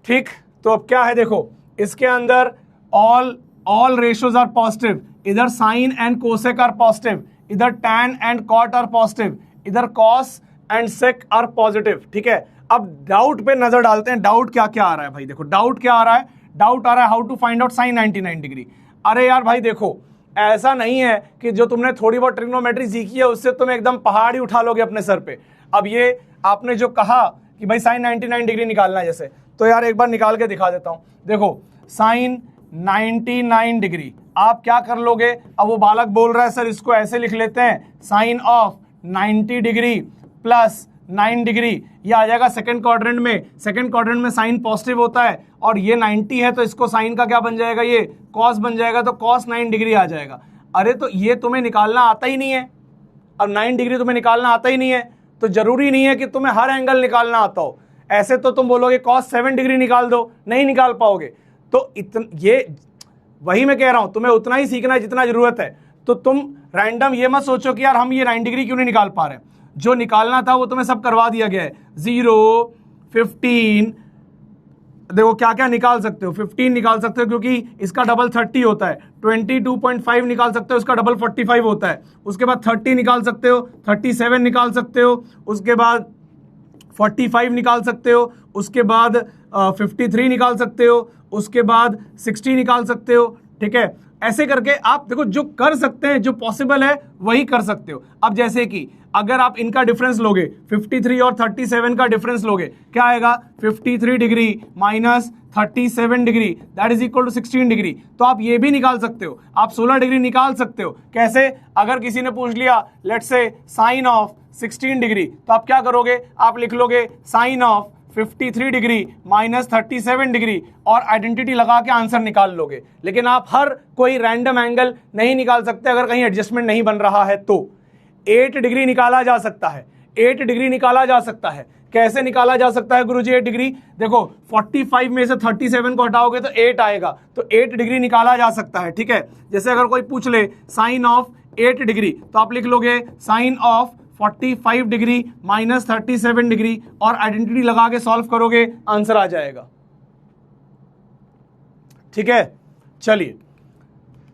ठीक। तो अब क्या है देखो, इसके अंदर ऑल रेशियोज आर पॉजिटिव, इधर sine and cosec are positive, इधर tan and cot are positive, इधर cos and sec are positive, ठीक है। अब डाउट पे नजर डालते हैं, डाउट क्या क्या आ रहा है भाई। देखो डाउट क्या आ रहा है, डाउट आ रहा है how to find out sine 99 degree. अरे यार भाई देखो, ऐसा नहीं है कि जो तुमने थोड़ी बहुत ट्रिग्नोमेट्री सीखी है उससे तुम एकदम पहाड़ ही उठा लोगे अपने सर पे। अब ये आपने जो कहा कि भाई साइन 99 डिग्री निकालना है जैसे, तो यार एक बार निकाल के दिखा देता हूं। देखो साइन 99 डिग्री आप क्या कर लोगे, अब वो बालक बोल रहा है सर इसको ऐसे लिख लेते हैं, sine of 90 degree plus 9 degree, ये आ जाएगा सेकंड क्वाड्रेंट में। सेकंड क्वाड्रेंट में साइन पॉजिटिव होता है और ये 90 है तो इसको साइन का क्या बन जाएगा, ये कॉस बन जाएगा, तो कॉस 9 डिग्री आ जाएगा। अरे तो ये तुम्हें निकालना आता ही नहीं है, अब 9 डिग्री तुम्हें निकालना आता ही नहीं है, तो जरूरी नहीं है कि तुम्हें हर एंगल निकालना आता हो। ऐसे तो तुम बोलोगे कॉस 7 डिग्री निकाल दो, नहीं निकाल पाओगे। तो ये वही मैं कह रहा हूं, तुम्हें उतना ही सीखना है जितना जरूरत है। तो तुम रैंडम ये मत सोचो कि यार हम ये 9 डिग्री क्यों नहीं निकाल पा रहे, जो निकालना था वो तुम्हें सब करवा दिया गया है। 0, 15, देखो क्या क्या निकाल सकते हो, 15 निकाल सकते हो क्योंकि इसका डबल 30 होता है, 22.5 निकाल सकते हो, इसका डबल 45 होता है, उसके बाद 30 निकाल सकते हो, 37 निकाल सकते हो, उसके बाद 45 निकाल सकते हो, उसके बाद 53 निकाल सकते हो, उसके बाद 60 निकाल सकते हो, ठीक है। ऐसे करके आप देखो जो कर सकते हैं, जो पॉसिबल है वही कर सकते हो। अब जैसे कि अगर आप इनका डिफरेंस लोगे, 53 और 37 का डिफरेंस लोगे, क्या आएगा, 53 degree minus 37 degree that is equal to 16 degree. तो आप ये भी निकाल सकते हो, आप 16 डिग्री निकाल सकते हो। कैसे, अगर किसी ने पूछ लिया let's say sign of 16 degree, तो आप क्या करोगे, आप लिख लोगे sine of 53 degree minus 37 degree और आइडेंटिटी लगा के आंसर निकाल लोगे। लेकिन आप हर कोई रैंडम एंगल नहीं निकाल सकते अगर कहीं एडजस्टमेंट नहीं बन रहा है तो। 8 डिग्री निकाला जा सकता है, 8 डिग्री निकाला जा सकता है। कैसे निकाला जा सकता है गुरुजी 8 डिग्री, देखो 45 में से 37 को हटाओगे तो 8 आएगा, तो 8 डिग्री निकाला जा सकता है, ठीक है। जैसे अगर कोई पूछ ले साइन ऑफ 8 डिग्री, तो आप लिख लोगे sine of 45 degree minus 37 degree और आइडेंटिटी लगा के सॉल्व करोगे, आंसर आ जाएगा, ठीक है। चलिए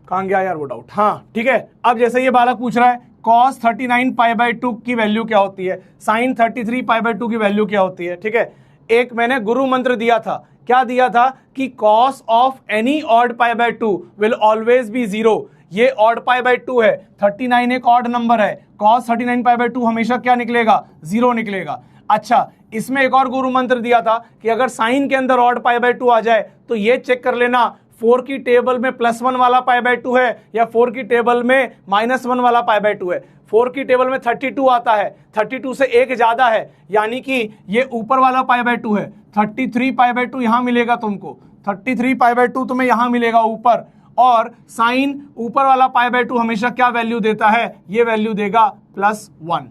कहां गया यार वो डाउट, हाँ ठीक है। अब जैसे ये बालक पूछ रहा है cos 39 π/2 की वैल्यू क्या होती है, sin 33 π/2 की वैल्यू क्या होती है, ठीक है। एक मैंने गुरु मंत्र दिया था, क्या दिया था कि cos of any odd π/2 will always be 0। ये ऑड π/2 है, 39 एक ऑड नंबर है, cos 39 π/2 हमेशा क्या निकलेगा, 0 निकलेगा। अच्छा, इसमें एक और गुरु मंत्र दिया था कि अगर साइन के अंदर ऑड π/2 आ जाए तो ये चेक कर लेना 4 की टेबल में +1 वाला π/2 है या 4 की टेबल में -1 वाला π/2 है। 4 की टेबल में 32 आता है, 32 से एक ज्यादा है, यानी कि ये ऊपर वाला π/2 है। 33 π/2 यहां मिलेगा तुमको, 33 π/2 तुम्हें यहां मिलेगा ऊपर, और साइन ऊपर वाला π/2 हमेशा क्या वैल्यू देता है, ये वैल्यू देगा +1,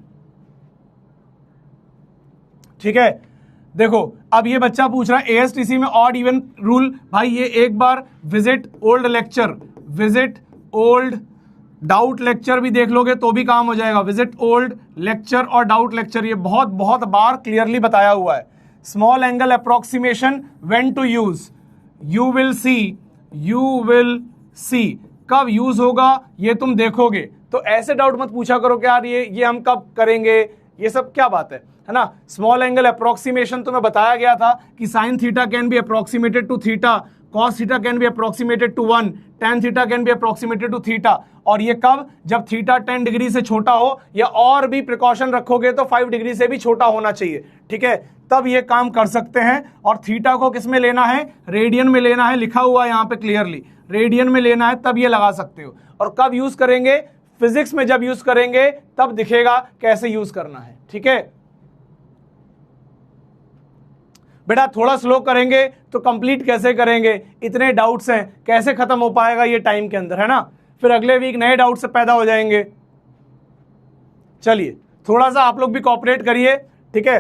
ठीक है। देखो अब ये बच्चा पूछ रहा है ASTC में ऑड इवन रूल, भाई ये एक बार visit old lecture, visit old doubt lecture भी देख लोगे तो भी काम हो जाएगा। विजिट ओल्ड लेक्चर और डाउट लेक्चर ये बहुत बहुत बार क्लियरली बताया हुआ है। Small angle approximation when to use, you will see, कब यूज होगा ये तुम देखोगे। तो ऐसे डाउट मत पूछा करो कि यार ये हम कब करेंगे, ये सब क्या बात है ना। स्मॉल एंगल अप्रोक्सीमेशन तुम्हें बताया गया था कि sine theta can be approximated to theta, cos theta can be approximated to 1, tan theta can be approximated to theta. और ये कब, जब थीटा 10 डिग्री से छोटा हो, या और भी प्रिकॉशन रखोगे तो 5 डिग्री से भी छोटा होना चाहिए, ठीक है, तब ये काम कर सकते हैं। और थीटा को किस में लेना है, रेडियन में लेना है, लिखा हुआ है यहां पे क्लियरली, रेडियन में लेना है, तब ये लगा सकते हो। और कब यूज करेंगे, फिजिक्स में जब यूज करेंगे तब दिखेगा कैसे यूज करना है, ठीक है बेटा। थोड़ा स्लो करेंगे तो कंप्लीट कैसे करेंगे, इतने डाउट्स हैं, कैसे खत्म हो पाएगा ये टाइम के अंदर, है ना। फिर अगले वीक नए डाउट से पैदा हो जाएंगे। चलिए थोड़ा सा आप लोग भी कोऑपरेट करिए, ठीक है।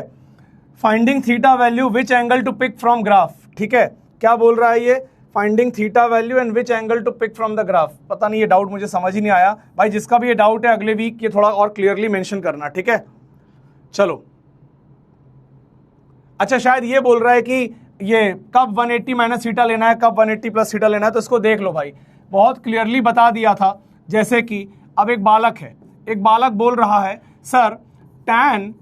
Finding theta value which angle to pick from graph, ठीक है। क्या बोल रहा है ये, finding theta value and which angle to pick from the graph. पता नहीं, ये डाउट मुझे समझ ही नहीं आया भाई। जिसका भी ये डाउट है अगले वीक ये थोड़ा और क्लियरली मेंशन करना, ठीक है। चलो अच्छा, शायद ये बोल रहा है कि ये कब 180 माइनस थीटा लेना है, कब 180 प्लस थीटा लेना है। तो इसको देख लो भाई, बहुत क्लियरली बता दिया था। जैसे कि अब एक बालक है, एक बालक बोल रहा है सर टैन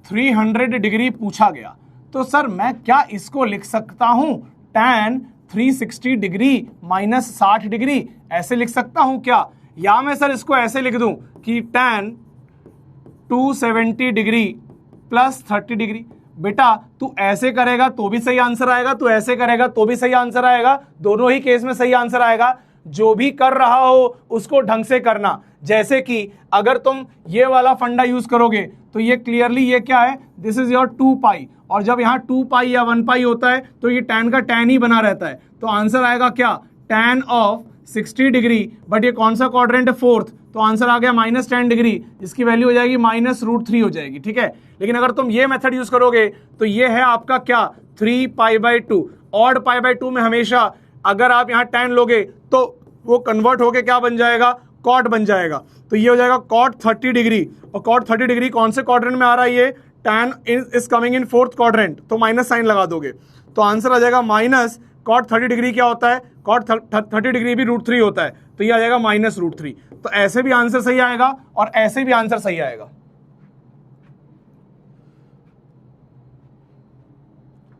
300 डिग्री पूछा गया, तो सर मैं क्या इसको लिख सकता हूं टैन 360 डिग्री माइनस 60 डिग्री, ऐसे लिख सकता हूं क्या, या मैं सर इसको ऐसे लिख दूं कि टैन 270 डिग्री प्लस 30 डिग्री। बेटा तू ऐसे करेगा तो भी सही आंसर आएगा, तू ऐसे करेगा तो भी सही आंसर आएगा, दोनों ही केस में सही आंसर आएगा। जो भी कर रहा हो उसको ढंग से करना। जैसे कि अगर तुम ये वाला फंडा यूज करोगे तो ये क्लियरली ये क्या है, दिस इज योर 2 पाई, और जब यहाँ 2 पाई या 1 पाई होता है तो ये टैन का टैन ही बना रहता है। तो आंसर आएगा क्या, टैन ऑफ 60 डिग्री, बट ये कौन सा क्वाड्रेंट है, फोर्थ, तो आंसर आ गया माइनस 10 डिग्री, जिसकी वैल्यू हो जाएगी -√3 हो जाएगी, ठीक है। लेकिन अगर तुम ये मेथड यूज करोगे तो ये है आपका क्या, 3 पाई/2। ऑड पाई/2 में हमेशा अगर आप यहाँ टैन लोगे तो वो कन्वर्ट होके क्या बन जाएगा, कॉट बन जाएगा। तो ये हो जाएगा कॉट 30 डिग्री, और कॉट 30 डिग्री कौन से क्वाड्रेंट में आ रहा है, ये tan is coming in 4th quadrant, तो माइनस साइन लगा दोगे तो आंसर आ जाएगा माइनस कॉट 30 डिग्री क्या होता है, कॉट 30 डिग्री भी √3 होता है, तो ये आ जाएगा -√3। तो ऐसे भी आंसर सही आएगा और ऐसे भी आंसर सही आएगा,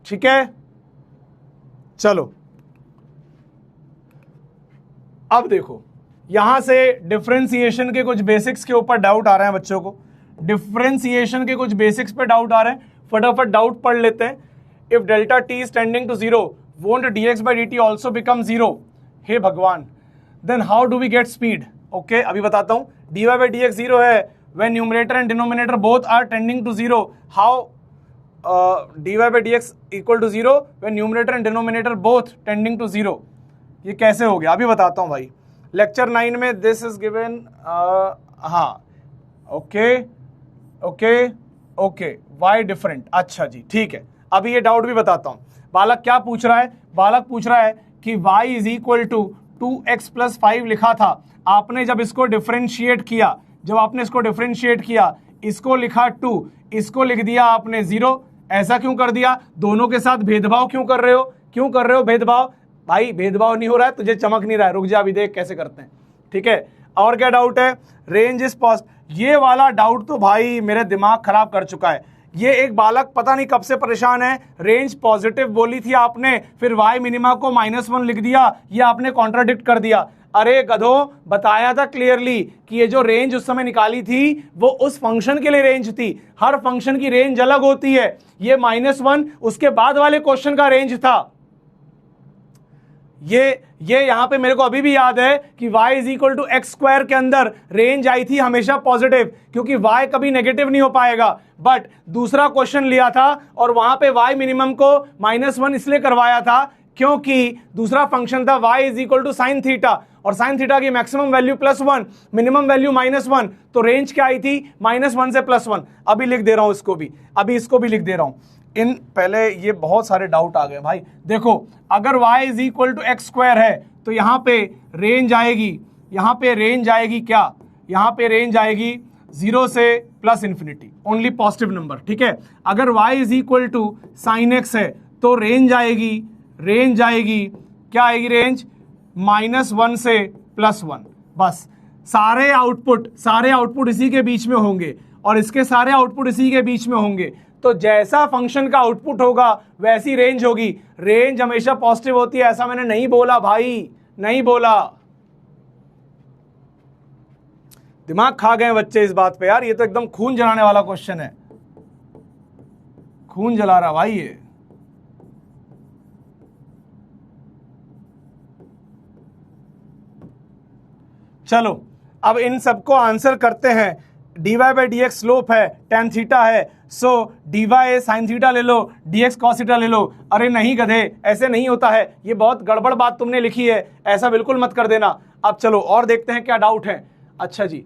ठीक है। चलो अब देखो, यहां से डिफरेंशिएशन के कुछ बेसिक्स के ऊपर डाउट आ रहे हैं बच्चों को, डिफरेंशिएशन के कुछ बेसिक्स पे डाउट आ रहे हैं, फटाफट डाउट पढ़ लेते हैं। If delta T is tending to 0 won't dx/dt also become 0, हे भगवान, then how do we get speed. Okay अभी बताता हूं, dy/dx 0 है when numerator and denominator both are tending to 0, how dy/dx equal to 0 when numerator and denominator both tending to 0, ये कैसे हो गया अभी बताता हूं भाई। लेक्चर 9 में दिस इज गिवन, हाँ okay okay okay, why different, अच्छा जी ठीक है। अभी ये डाउट भी बताता हूं। बालक क्या पूछ रहा है, बालक पूछ रहा है कि y is equal to 2x + 5 लिखा था, आपने जब इसको डिफरेंशिएट किया, जब आपने इसको डिफरेंशिएट किया, इसको लिखा 2, इसको लिख दिया आपने 0, ऐसा क्यों कर दिया, दोनों के साथ भेदभाव क्यों कर रहे हो, क्यों कर रहे हो भेदभाव, भाई भेदभाव नहीं हो रहा है, तुझे चमक नहीं रहा है, रुक जा अभी देख कैसे करते हैं, ठीक है। और क्या डाउट है, रेंज इज पॉजिटिव, ये वाला डाउट तो भाई मेरे दिमाग खराब कर चुका है। ये एक बालक पता नहीं कब से परेशान है, रेंज पॉजिटिव बोली थी आपने, फिर y मिनिमा को -1 लिख दिया, ये आपने कॉन्ट्राडिक्ट कर दिया। अरे गधो, बताया था क्लियरली कि ये जो रेंज उस समय निकाली थी वो उस फंक्शन के लिए रेंज थी, हर फंक्शन की रेंज अलग होती है, ये -1 उसके बाद वाले क्वेश्चन का रेंज था। ये यहां पे मेरे को अभी भी याद है कि y is equal to x² के अंदर रेंज आई थी हमेशा पॉजिटिव, क्योंकि y कभी नेगेटिव नहीं हो पाएगा। बट दूसरा क्वेश्चन लिया था और वहां पे y मिनिमम को -1 इसलिए करवाया था क्योंकि दूसरा फंक्शन था y is equal to sine theta, और साइन थीटा की मैक्सिमम वैल्यू +1, मिनिमम वैल्यू -1, तो रेंज क्या आई थी -1 से +1। अभी लिख दे रहा हूं इसको भी, अभी इसको भी लिख दे रहा हूं। इन पहले ये बहुत सारे डाउट आ गए भाई। देखो अगर y is equal to x² है तो यहां पे रेंज आएगी, यहां पे रेंज आएगी क्या, यहां पे रेंज आएगी 0 से +∞, ओनली पॉजिटिव नंबर, ठीक है। अगर y is equal to sine x है तो रेंज आएगी क्या आएगी, रेंज -1 से +1। बस सारे आउटपुट इसी के बीच में होंगे और इसके सारे आउटपुट इसी के बीच में होंगे, तो जैसा फंक्शन का आउटपुट होगा वैसी रेंज होगी। रेंज हमेशा पॉजिटिव होती है, ऐसा मैंने नहीं बोला भाई, नहीं बोला। दिमाग खा गए बच्चे इस बात पे यार, ये तो एकदम खून जलाने वाला क्वेश्चन है। खून जला रहा भाई ये। चलो अब इन सबको आंसर करते हैं। dy by D x slope है, tan थीटा है, सो dy sin थीटा ले लो, dx cos थीटा ले लो। अरे नहीं गधे, ऐसे नहीं होता है, ये बहुत गड़बड़ बात तुमने लिखी है, ऐसा बिल्कुल मत कर देना। अब चलो और देखते हैं क्या डाउट है। अच्छा जी,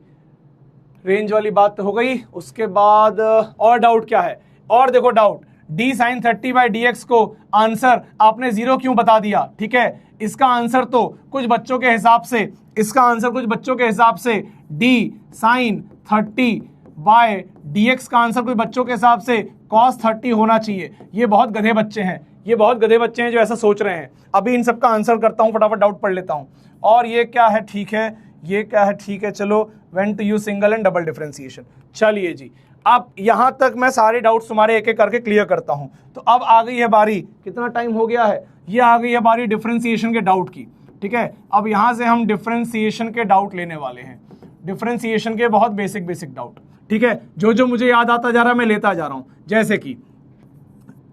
रेंज वाली बात तो हो गई, उसके बाद और डाउट क्या है? और देखो doubt, d sin 30 by D x को आंसर आपने 0 क्यों बता दिया? ठीक है, इसका आंसर तो कुछ बच्चों के हिसाब से, इसका आंसर कुछ बच्चों के हिसाब से d sin 30 by D X का आंसर कुछ बच्चों के हिसाब से cos 30 होना चाहिए। ये बहुत गधे बच्चे हैं, ये बहुत गधे बच्चे हैं जो ऐसा सोच रहे हैं। अभी इन सबका आंसर करता हूं, फटाफट डाउट पढ़ लेता हूं। और ये क्या है? ठीक है, ये क्या है? ठीक है, चलो when to use single and double differentiation. चलिए जी, अब यहां तक मैं सारे डाउट्स तुम्हारे एक एक करके क्लियर करता हूं। तो अब आ गई है बारी, कितना टाइम हो गया है, ये आ गई है बारी डिफरेंशिएशन के डाउट की। ठीक है, अब यहां से हम डिफरेंशिएशन के डाउट लेने वाले हैं, डिफरेंशिएशन के बहुत बेसिक बेसिक डाउट। ठीक है, जो जो मुझे याद आता जा रहा है मैं लेता जा रहा हूं। जैसे कि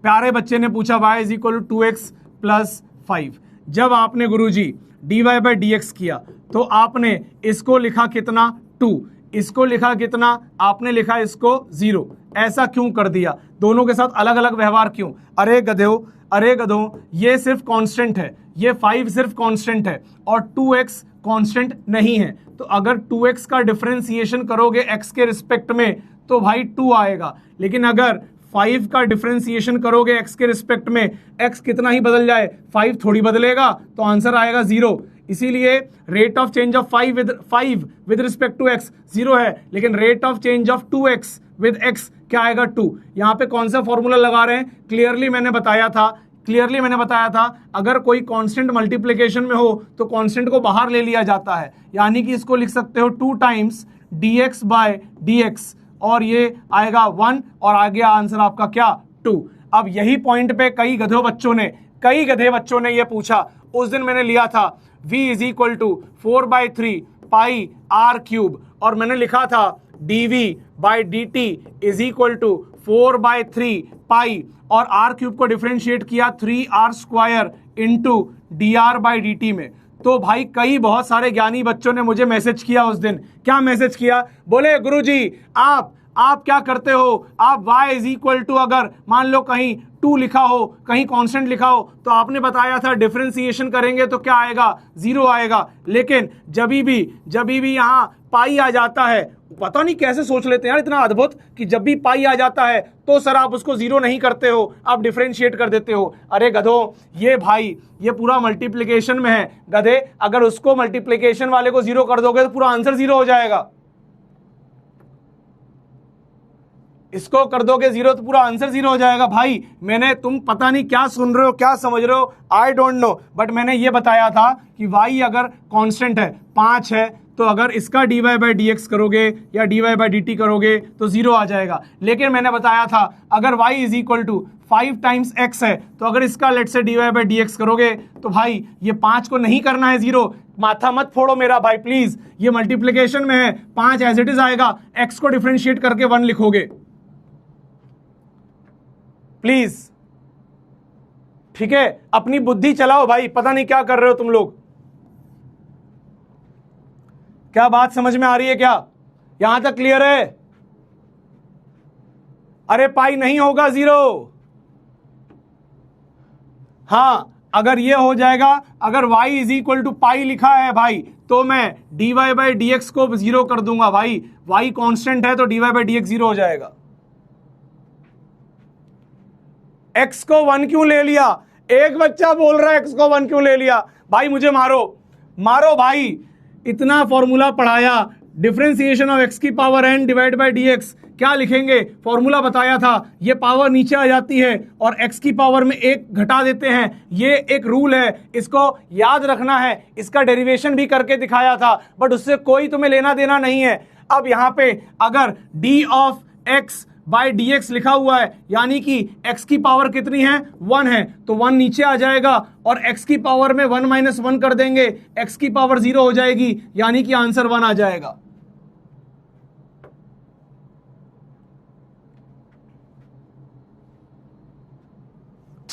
प्यारे बच्चे ने पूछा y is equal to 2x plus 5। जब आपने गुरुजी dy बाई डी एक्स किया तो आपने इसको लिखा कितना? 2। इसको लिखा कितना? आपने लिखा इसको 0। ऐसा क्यों कर दिया? दोनों के साथ अलग अलग व्यवहार क्यों? अरे गधो, अरे गधो, ये सिर्फ कांस्टेंट है, ये 5 सिर्फ कांस्टेंट है और 2x कांस्टेंट नहीं है। तो अगर 2x का डिफरेंशिएशन करोगे x के रिस्पेक्ट में तो भाई 2 आएगा, लेकिन अगर 5 का डिफरेंशिएशन करोगे x के रिस्पेक्ट में, x कितना ही बदल जाए 5 थोड़ी बदलेगा, तो आंसर आएगा 0। इसीलिए rate of change of 5 with respect to x 0 है, लेकिन rate of change of 2x with x क्या आएगा? 2। यहां पे कौन सा फॉर्मूला लगा रहे हैं? क्लियरली मैंने बताया था अगर कोई कांस्टेंट मल्टीप्लिकेशन में हो तो कांस्टेंट को बाहर ले लिया जाता है, यानी कि इसको लिख सकते हो 2 टाइम्स dx बाय dx और ये आएगा 1 और आ गया आंसर आपका क्या? 2। अब यही पॉइंट पे कई गधे बच्चों ने ये पूछा। उस दिन मैंने लिया था v is equal to 4/3 pi r cube और मैंने लिखा था dv by dt is equal to 4/3 pi और r क्यूब को डिफरेंशिएट किया 3r square into dr by dt में। तो भाई कई बहुत सारे ज्ञानी बच्चों ने मुझे मैसेज किया उस दिन। क्या मैसेज किया? बोले गुरुजी आप क्या करते हो? आप y इज इक्वल टू अगर मान लो कहीं 2 लिखा हो, कहीं कांस्टेंट लिखा हो, तो आपने बताया था डिफरेंशिएशन करेंगे तो क्या आएगा? 0 आएगा। लेकिन जब भी यहाँ पाई आ जाता है, पता नहीं कैसे सोच लेते हैं यार इतना अद्भुत कि जब भी पाई आ जाता है तो सर आप उसको 0 नहीं करते हो, आप डिफरेंशिएट कर देते हो। अरे गधो, ये भाई ये पूरा मल्टीप्लिकेशन में है गधे, अगर उसको मल्टीप्लिकेशन वाले को 0 कर दोगे तो पूरा आंसर 0 हो जाएगा। इसको कर दोगे 0 तो पूरा आंसर 0 हो जाएगा। भाई मैंने, तुम पता नहीं क्या सुन रहे हो, क्या समझ रहे हो, आई डोंट नो, बट मैंने ये बताया था कि y अगर कांस्टेंट है 5 है तो अगर इसका dy बाई डी एक्स करोगे या dy बाई डी टी करोगे तो 0 आ जाएगा। लेकिन मैंने बताया था अगर y is equal to 5 times x है तो अगर इसका लेट से dy बाई डी एक्स करोगे तो भाई ये 5 को नहीं करना है 0। माथा मत फोड़ो मेरा भाई प्लीज, ये मल्टीप्लिकेशन में है, 5 एज इट इज आएगा, x को डिफरेंशिएट करके 1 लिखोगे प्लीज। ठीक है, अपनी बुद्धि चलाओ भाई, पता नहीं क्या कर रहे हो तुम लोग। क्या बात समझ में आ रही है क्या? यहां तक क्लियर है? अरे पाई नहीं होगा 0। हां, अगर ये हो जाएगा, अगर y इज इक्वल टू पाई लिखा है भाई तो मैं dy बाई डी एक्स को 0 कर दूंगा। भाई y कांस्टेंट है तो dy बाई डी एक्स 0 हो जाएगा। x को 1 क्यों ले लिया? एक बच्चा बोल रहा है x को 1 क्यों ले लिया? भाई मुझे मारो भाई, इतना फॉर्मूला पढ़ाया, डिफरेंशिएशन ऑफ x की power n divide by dx, क्या लिखेंगे? फॉर्मूला बताया था, ये पावर नीचे आ जाती है और x की पावर में 1 घटा देते हैं, ये एक रूल है, इसको याद रखना है। इसका डेरिवेशन भी करके दिखाया था, बट उससे कोई तुम्हें लेना देना नहीं है। अब यहां पे अगर d of x by D x लिखा हुआ है, यानी कि x की पावर कितनी है? 1 है, तो 1 नीचे आ जाएगा और x की पावर में 1 माइनस 1 कर देंगे, x की पावर 0 हो जाएगी, यानी कि आंसर 1 आ जाएगा।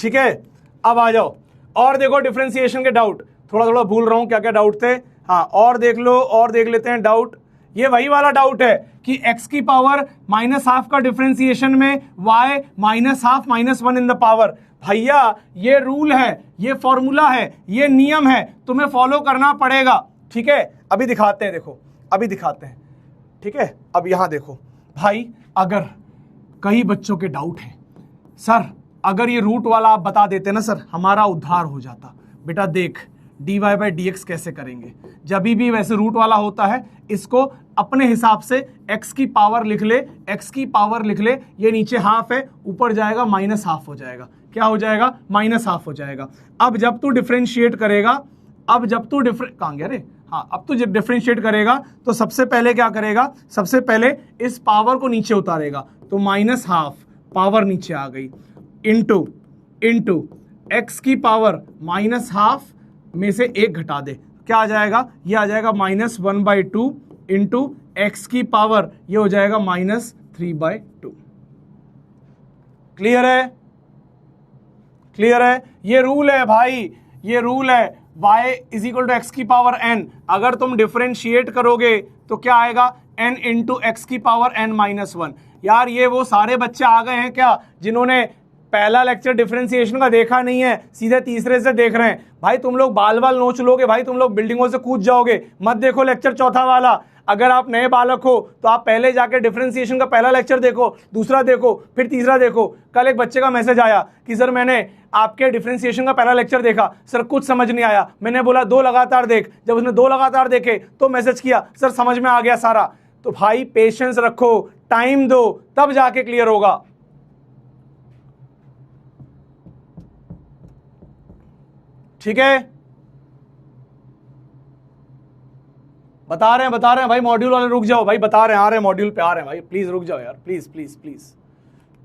ठीक है, अब आ जाओ और देखो डिफरेंशिएशन के डाउट, थोड़ा थोड़ा भूल रहा हूं क्या क्या डाउट थे। हाँ, और देख लो, और देख लेते हैं डाउट। ये वही वाला डाउट है कि x की पावर -½ का डिफरेंशिएशन में y -½ -1 इन द पावर। भैया ये रूल है, ये फॉर्मूला है, ये नियम है, तुम्हें फॉलो करना पड़ेगा। ठीक है, अभी दिखाते हैं, देखो अभी दिखाते हैं। ठीक है, अब यहां देखो भाई, अगर कई बच्चों के डाउट है सर अगर ये रूट वाला आप बता देते ना सर, हमारा उद्धार हो जाता। बेटा देख, dy/dx कैसे करेंगे, जब भी वैसे रूट वाला होता है इसको अपने हिसाब से x की पावर लिख ले, x की पावर लिख ले, ये नीचे हाफ है, ऊपर जाएगा -½ हो जाएगा। क्या हो जाएगा? -½ हो जाएगा। अब जब तू डिफरेंशिएट करेगा, अब तू डिफरेंशिएट करेगा तो सबसे पहले क्या करेगा, सबसे पहले इस पावर को नीचे उतारेगा, तो -½ पावर नीचे आ गई, इंटू x की पावर -½ में से 1 घटा दे, क्या आ जाएगा? ये आ जाएगा -1/2 इंटू x की पावर, ये हो जाएगा -3/2। क्लियर है? क्लियर है? ये रूल है भाई, ये रूल है, y = x की पावर n। अगर तुम डिफरेंशिएट करोगे तो क्या आएगा? n इंटू x की पावर n-1। यार ये वो सारे बच्चे आ गए हैं क्या जिन्होंने पहला लेक्चर डिफरेंशिएशन का देखा नहीं है, सीधे तीसरे से देख रहे हैं? भाई तुम लोग बाल नोच लोगे भाई, तुम लोग बिल्डिंगों से कूद जाओगे। मत देखो लेक्चर चौथा वाला। अगर आप नए बालक हो तो आप पहले जाके डिफरेंशिएशन का पहला लेक्चर देखो, दूसरा देखो, फिर तीसरा देखो। कल एक बच्चे का मैसेज आया कि सर मैंने आपके डिफरेंशिएशन का पहला लेक्चर देखा, सर कुछ समझ नहीं आया। मैंने बोला 2 लगातार देख। जब उसने 2 लगातार देखे तो मैसेज किया सर समझ में आ गया सारा। तो भाई पेशेंस रखो, टाइम दो, तब जाके क्लियर होगा। ठीक है, बता रहे हैं भाई, मॉड्यूल वाले रुक जाओ भाई, बता रहे हैं, आ रहे हैं मॉड्यूल पे, आ रहे हैं भाई, प्लीज रुक जाओ यार, प्लीज प्लीज प्लीज।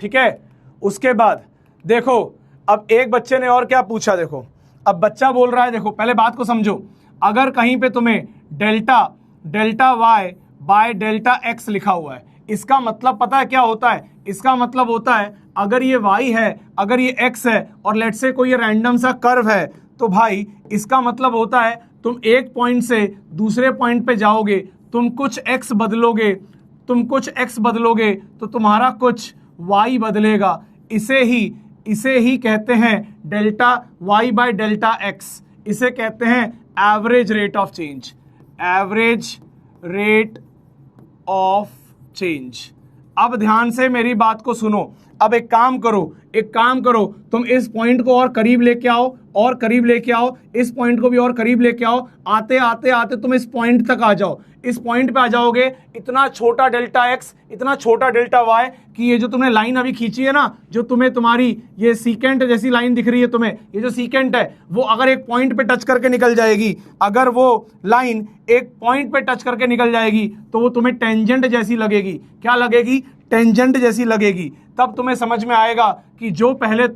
ठीक है, उसके बाद देखो, अब एक बच्चे ने और क्या पूछा, देखो अब बच्चा बोल रहा है, देखो पहले बात को समझो। अगर कहीं पे तुम्हें delta y by delta x लिखा हुआ है, इसका मतलब पता है क्या होता है? इसका मतलब होता है अगर ये y है, अगर ये x है, और लेट से कोई ये रैंडम सा कर्व है, तो भाई इसका मतलब होता है तुम एक पॉइंट से दूसरे पॉइंट पे जाओगे, तुम कुछ x बदलोगे तो तुम्हारा कुछ y बदलेगा। इसे ही कहते हैं delta y by delta x। इसे कहते हैं average rate of change, average rate of change. अब ध्यान से मेरी बात को सुनो। अब एक काम करो, तुम इस पॉइंट को और करीब लेके आओ, और करीब लेके आओ, इस पॉइंट को भी और करीब लेके आओ। आते आते तुम इस पॉइंट तक आ जाओ। इस पॉइंट पे आ जाओगे, इतना छोटा डेल्टा x, इतना छोटा डेल्टा y कि ये जो तुमने लाइन अभी खींची है ना, जो तुम्हें तुम्हारी ये सीकेंट जैसी लाइन दिख रही है तुम्हें, ये जो सीकेंट है वो अगर एक पॉइंट पे टच करके निकल जाएगी, अगर वो लाइन एक पॉइंट पे टच करके निकल जाएगी तो वो तुम्हें टेंजेंट जैसी लगेगी। क्या लगेगी? टेंजेंट जैसी लगेगी। तब तुम्हें समझ में आएगा कि जो पहले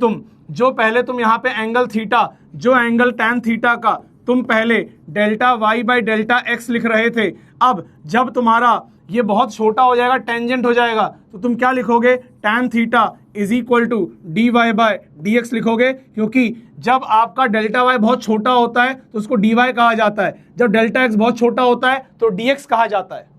तुम यहाँ पे एंगल थीटा, जो एंगल टैन थीटा का तुम पहले delta y by delta x लिख रहे थे, अब जब तुम्हारा ये बहुत छोटा हो जाएगा, टेंजेंट हो जाएगा, तो तुम क्या लिखोगे? Tan theta is equal to dy by dx लिखोगे, क्योंकि जब आपका डेल्टा y बहुत छोटा होता है तो उसको dy कहा जाता है, जब डेल्टा x बहुत छोटा होता है तो dx कहा जाता है।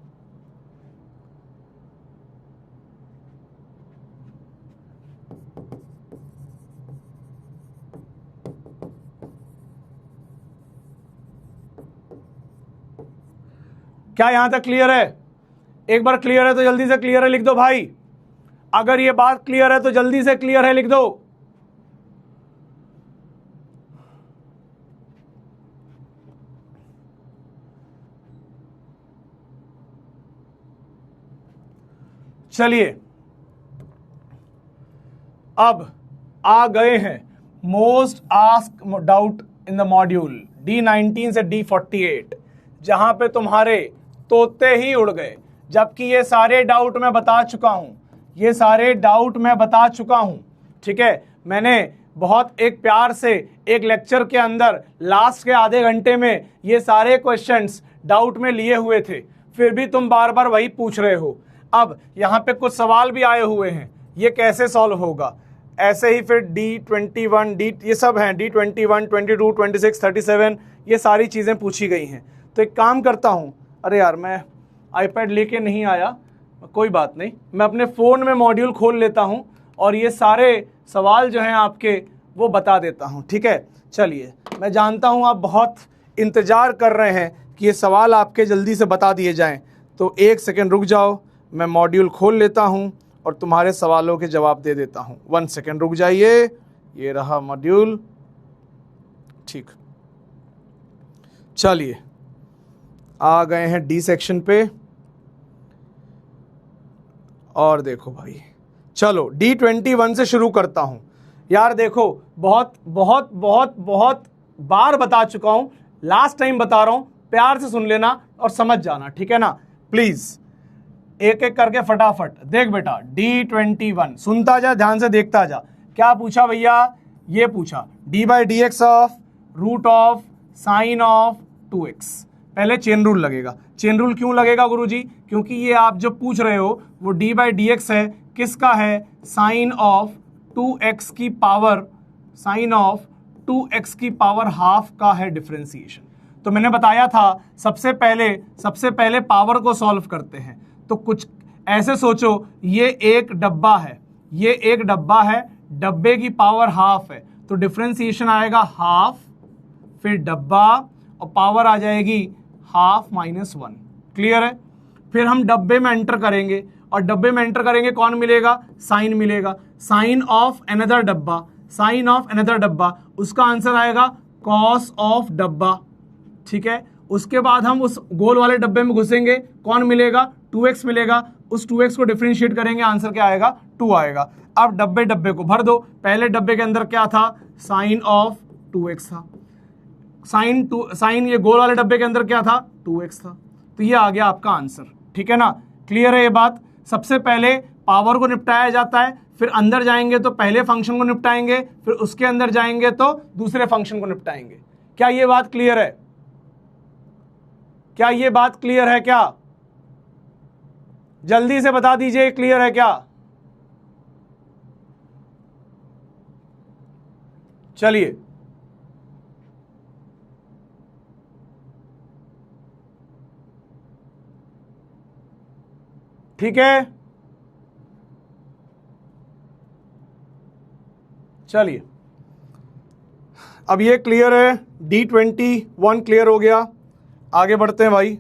क्या यहां तक क्लियर है? एक बार क्लियर है तो जल्दी से क्लियर है लिख दो भाई। अगर ये बात क्लियर है तो जल्दी से क्लियर है लिख दो। चलिए अब आ गए हैं most asked doubt in the module D19 से D48, जहां पे तुम्हारे तोते ही उड़ गए, जबकि ये सारे डाउट मैं बता चुका हूं। ठीक है, मैंने बहुत एक प्यार से एक लेक्चर के अंदर लास्ट के आधे घंटे में ये सारे क्वेश्चंस डाउट में लिए हुए थे, फिर भी तुम बार बार वही पूछ रहे हो। अब यहाँ पे कुछ सवाल भी आए हुए हैं, ये कैसे सॉल्व होगा? ऐसे ही फिर D21 डी ये सब हैं, D21, 22, 26, 37 ये सारी चीज़ें पूछी गई हैं। तो एक काम करता हूँ, अरे यार मैं आईपैड लेके नहीं आया, कोई बात नहीं, मैं अपने फ़ोन में मॉड्यूल खोल लेता हूँ और ये सारे सवाल जो हैं आपके वो बता देता हूँ, ठीक है। चलिए, मैं जानता हूँ आप बहुत इंतज़ार कर रहे हैं कि ये सवाल आपके जल्दी से बता दिए जाएं, तो एक सेकेंड रुक जाओ, मैं मॉड्यूल खोल लेता हूँ और तुम्हारे सवालों के जवाब दे देता हूँ। 1 सेकेंड रुक जाइए, ये रहा मॉड्यूल, ठीक। चलिए, आ गए हैं डी सेक्शन पे और देखो भाई, चलो D21 से शुरू करता हूँ। यार देखो, बहुत बहुत बहुत बहुत बार बता चुका हूँ, लास्ट टाइम बता रहा हूँ, प्यार से सुन लेना और समझ जाना, ठीक है ना। प्लीज एक एक करके फटाफट देख बेटा, D21 सुनता जा, ध्यान से देखता जा। क्या पूछा भैया, ये पूछा d/dx of root of sine of 2x। पहले चेन रूल लगेगा। चेन रूल क्यों लगेगा गुरुजी? क्योंकि ये आप जो पूछ रहे हो वो d/dx है, किसका है, साइन ऑफ 2x की पावर, साइन ऑफ 2x की पावर हाफ का है डिफरेंशिएशन। तो मैंने बताया था सबसे पहले पावर को सॉल्व करते हैं। तो कुछ ऐसे सोचो, ये एक डब्बा है, ये एक डब्बा है, डब्बे की पावर हाफ है, तो डिफरेंशिएशन आएगा हाफ, फिर डब्बा और पावर आ जाएगी हाफ -1। क्लियर है? फिर हम डब्बे में एंटर करेंगे और डब्बे में एंटर करेंगे, कौन मिलेगा, साइन मिलेगा, साइन ऑफ अनदर डब्बा, साइन ऑफ अनदर डब्बा, उसका आंसर आएगा कॉस ऑफ डब्बा, ठीक है। उसके बाद हम उस गोल वाले डब्बे में घुसेंगे, कौन मिलेगा, 2x मिलेगा, उस 2x को डिफरेंशिएट करेंगे, आंसर क्या आएगा, 2 आएगा। अब डब्बे को भर दो। पहले डब्बे के अंदर क्या था, साइन ऑफ 2x था, साइन ये गोल वाले डब्बे के अंदर क्या था, 2x था, तो ये आ गया आपका आंसर, ठीक है ना। क्लियर है ये बात? सबसे पहले पावर को निपटाया जाता है, फिर अंदर जाएंगे तो पहले फंक्शन को निपटाएंगे, फिर उसके अंदर जाएंगे तो दूसरे फंक्शन को निपटाएंगे। क्या ये बात क्लियर है? क्या ये बात क्लियर है? क्या जल्दी से बता दीजिए, क्लियर है क्या? चलिए, ठीक है। चलिए, अब ये क्लियर है, D21 क्लियर हो गया। आगे बढ़ते हैं भाई,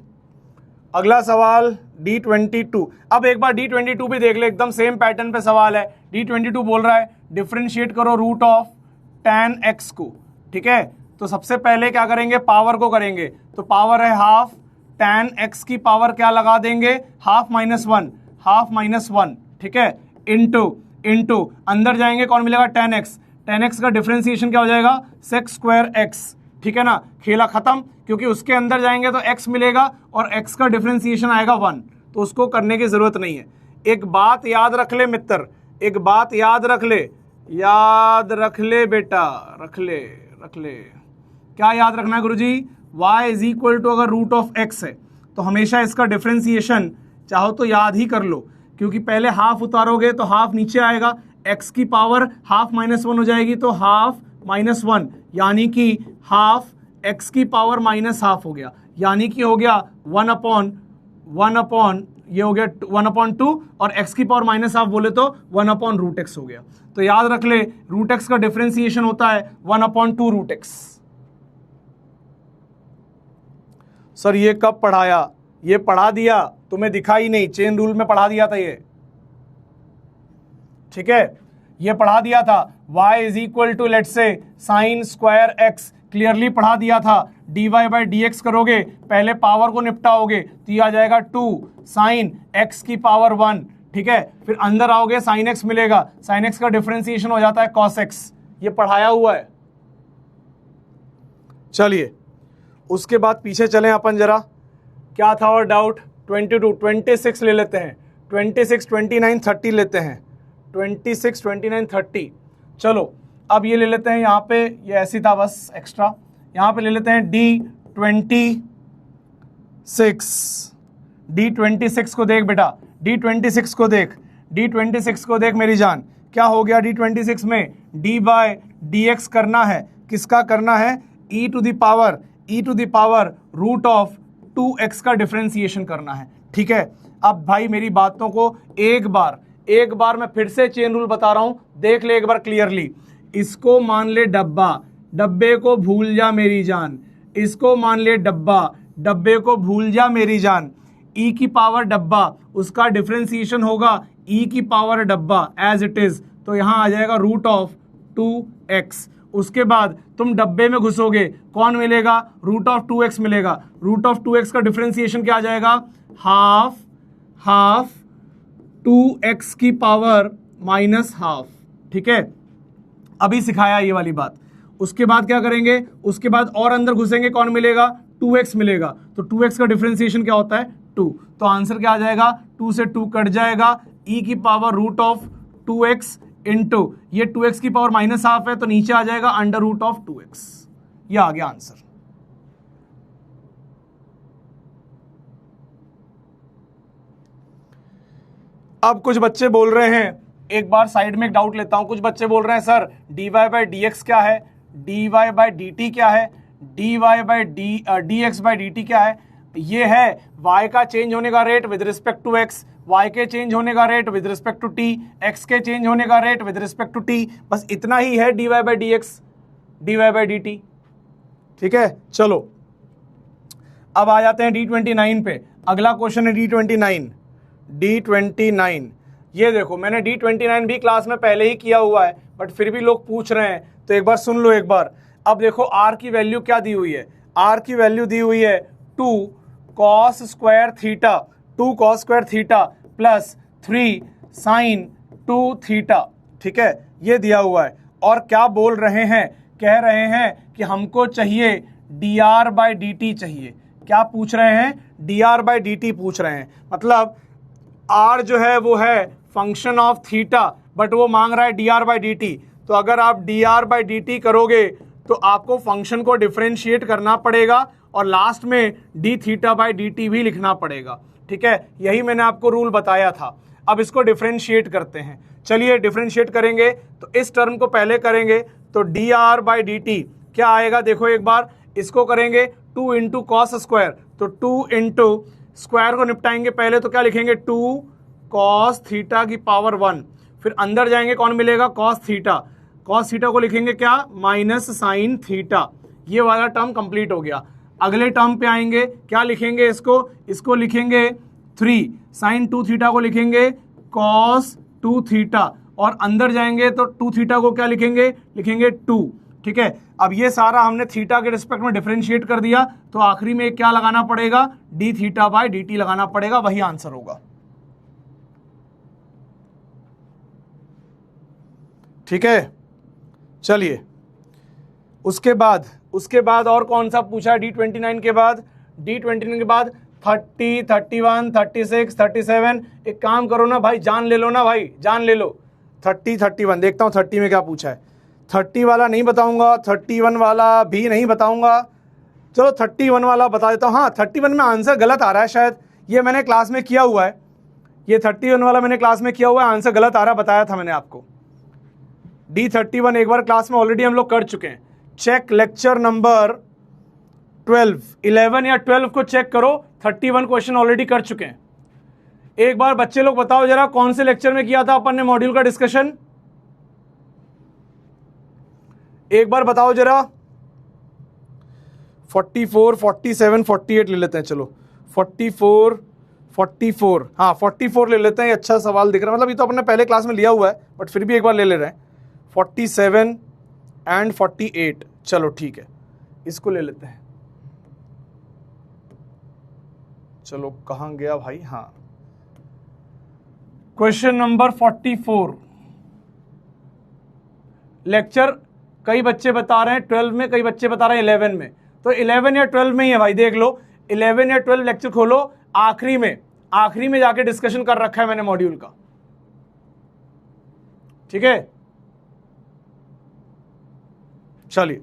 अगला सवाल D22। अब एक बार D22 भी देख ले, एकदम सेम पैटर्न पे सवाल है। D22 बोल रहा है डिफरेंशिएट करो रूट ऑफ tan x को, ठीक है। तो सबसे पहले क्या करेंगे, पावर को करेंगे, तो पावर है हाफ, tan x की पावर क्या लगा देंगे, हाफ -1, ठीक है, इनटू अंदर जाएंगे, कौन मिलेगा, tan x का डिफरेंशिएशन क्या हो जाएगा, sec² x, ठीक है ना। खेला खत्म, क्योंकि उसके अंदर जाएंगे तो x मिलेगा और x का डिफरेंशिएशन आएगा 1, तो उसको करने की जरूरत नहीं है। एक बात याद रख ले मित्र, एक बात याद रख ले बेटा, रख ले। क्या याद रखना है गुरुजी, y इज इक्वल टू, अगर रूट ऑफ x है तो हमेशा इसका डिफरेंशिएशन चाहो तो याद ही कर लो, क्योंकि पहले हाफ उतारोगे तो हाफ नीचे आएगा, x की पावर हाफ -1 हो जाएगी, तो हाफ -1, यानी कि हाफ x की पावर -हाफ हो गया, यानी कि हो गया 1/, ये हो गया 1/2, और x की पावर -हाफ बोले तो 1/√x हो गया। तो याद रख ले, √x का डिफरेंशिएशन होता है 1/2√x। सर ये कब पढ़ाया, ये पढ़ा दिया, तुम्हें दिखा ही नहीं, चेन रूल में पढ़ा दिया था ये, ठीक है, ये पढ़ा दिया था। y is equal to let's say sin² x, clearly पढ़ा दिया था। dy/dx करोगे, पहले पावर को निपटाओगे तो ये आ जाएगा 2 sin x की पावर 1, ठीक है। फिर अंदर आओगे, sin x मिलेगा, sin x का डिफरेंशिएशन हो जाता है cos x, ये पढ़ाया हुआ है। चलिए, उसके बाद पीछे चलें अपन जरा, क्या था और डाउट, 22, 26 ले लेते हैं, 26, 29, 30 लेते हैं, 26, 29, 30। चलो अब ये ले लेते हैं, यहाँ पे ये ऐसी था बस एक्स्ट्रा, यहाँ पे ले लेते हैं D26 को देख बेटा, D26 को देख मेरी जान, क्या हो गया D26 में डी बाय डी एक्स करना है, किसका करना है, e to the power root of 2x का डिफरेंशिएशन करना है। ठीक है, अब भाई मेरी बातों को एक बार मैं फिर से चेन रूल बता रहा हूं, देख ले एक बार क्लियरली। इसको मान ले डब्बा, डब्बे को भूल जा मेरी जान, इसको मान ले डब्बा, डब्बे को भूल जा मेरी जान। e की पावर डब्बा, उसका डिफरेंशिएशन होगा e की पावर डब्बा एज इट इज, तो यहां आ जाएगा रूट ऑफ 2x। उसके बाद तुम डब्बे में घुसोगे, कौन मिलेगा, रूट ऑफ 2x मिलेगा। रूट ऑफ 2x का डिफरेंशिएशन क्या आ जाएगा, हाफ 2x की पावर माइनस हाफ। ठीक है, अभी सिखाया ये वाली बात। उसके बाद क्या करेंगे, उसके बाद और अंदर घुसेंगे, कौन मिलेगा, 2x मिलेगा। तो 2x का डिफरेंशिएशन क्या होता है, 2। तो आंसर क्या आ जाएगा, 2 से 2 कट जाएगा, e की power root of 2x into ये 2x की पावर माइनस हाफ है, तो नीचे आ जाएगा अंडर रूट ऑफ 2x। ये आ गया आंसर। अब कुछ बच्चे बोल रहे हैं, एक बार साइड में एक डाउट लेता हूं, कुछ बच्चे बोल रहे हैं sir dy by D X क्या है, dy बाई डी टी क्या है, dy by D X by D T क्या है। ये है y का चेंज होने का rate with respect to x, y के चेंज होने का rate with respect to t, x के चेंज होने का rate with respect to t। बस इतना ही है dy by D X, dy by D T. ठीक है, चलो अब आ जाते हैं D29 पे। अगला क्वेश्चन है D29। ये देखो मैंने D29 भी क्लास में पहले ही किया हुआ है, बट फिर भी लोग पूछ रहे हैं, तो एक बार सुन लो एक बार। अब देखो r की वैल्यू क्या दी हुई है, r की वैल्यू दी हुई है 2 cos square theta plus 3 sin 2 theta. ठीक है, ये दिया हुआ है। और क्या बोल रहे हैं, कह रहे हैं कि हमको चाहिए dr बाई डी टी चाहिए। क्या पूछ रहे हैं, dr बाई डी टी पूछ रहे हैं। मतलब r जो है वो है फंक्शन ऑफ थीटा, बट वो मांग रहा है dr बाई डी टी। तो अगर आप dr बाई डी टी करोगे तो आपको फंक्शन को डिफरेंशिएट करना पड़ेगा और लास्ट में D theta by D T भी लिखना पड़ेगा। ठीक है, यही मैंने आपको रूल बताया था। अब इसको डिफरेंशिएट करते हैं। चलिए डिफरेंशिएट करेंगे तो इस टर्म को पहले करेंगे, तो dr बाई डी टी क्या आएगा, देखो एक बार इसको करेंगे 2 इंटू कॉस स्क्वायर, तो 2 इंटू स्क्वायर को निपटाएंगे पहले, तो क्या लिखेंगे 2 कॉस थीटा की पावर 1। फिर अंदर जाएंगे, कौन मिलेगा, कॉस थीटा को लिखेंगे क्या, माइनस साइन थीटा। ये वाला टर्म कंप्लीट हो गया। अगले टर्म पे आएंगे, क्या लिखेंगे, इसको लिखेंगे 3 साइन 2 थीटा को लिखेंगे कॉस 2 थीटा, और अंदर जाएंगे तो 2 थीटा को क्या लिखेंगे 2। ठीक है, अब ये सारा हमने थीटा के रिस्पेक्ट में डिफरेंशिएट कर दिया, तो आखिरी में क्या लगाना पड़ेगा, D theta by D T लगाना पड़ेगा, वही आंसर होगा। ठीक है, चलिए उसके बाद और कौन सा पूछा है D29 के बाद, D29 के बाद 30, 31, 36, 37। एक काम करो ना भाई, जान ले लो ना भाई, जान ले लो। 30, 31 देखता हूँ 30 में क्या पूछा है। 30 वाला नहीं बताऊंगा, 31 वाला भी नहीं बताऊंगा, चलो 31 वाला बता देता हूँ। हाँ, 31 में आंसर गलत आ रहा है शायद, ये मैंने क्लास में किया हुआ है, ये 31 वाला मैंने क्लास में किया हुआ है, आंसर गलत आ रहा है, बताया था मैंने आपको। D31 एक बार क्लास में ऑलरेडी हम लोग कर चुके हैं। चेक लेक्चर नंबर 12, 11 या 12 को चेक करो, 31 क्वेश्चन ऑलरेडी कर चुके हैं। एक बार बच्चे लोग बताओ जरा, कौन से लेक्चर में किया था अपन ने मॉड्यूल का डिस्कशन, एक बार बताओ जरा। 44, 47, 48 ले लेते हैं, चलो 44, हाँ 44 ले लेते हैं। अच्छा सवाल दिख रहा है, मतलब ये तो अपने पहले क्लास में लिया हुआ है, बट फिर भी एक बार ले रहे हैं। 47 एंड 48, चलो ठीक है, इसको ले लेते हैं। चलो कहां गया भाई, हाँ क्वेश्चन नंबर 44। लेक्चर कई बच्चे बता रहे हैं 12 में, कई बच्चे बता रहे हैं 11 में, तो 11 या 12 में ही है भाई, देख लो 11 या 12 लेक्चर खोलो, आखिरी में जाके डिस्कशन कर रखा है मैंने मॉड्यूल का। ठीक है, चलिए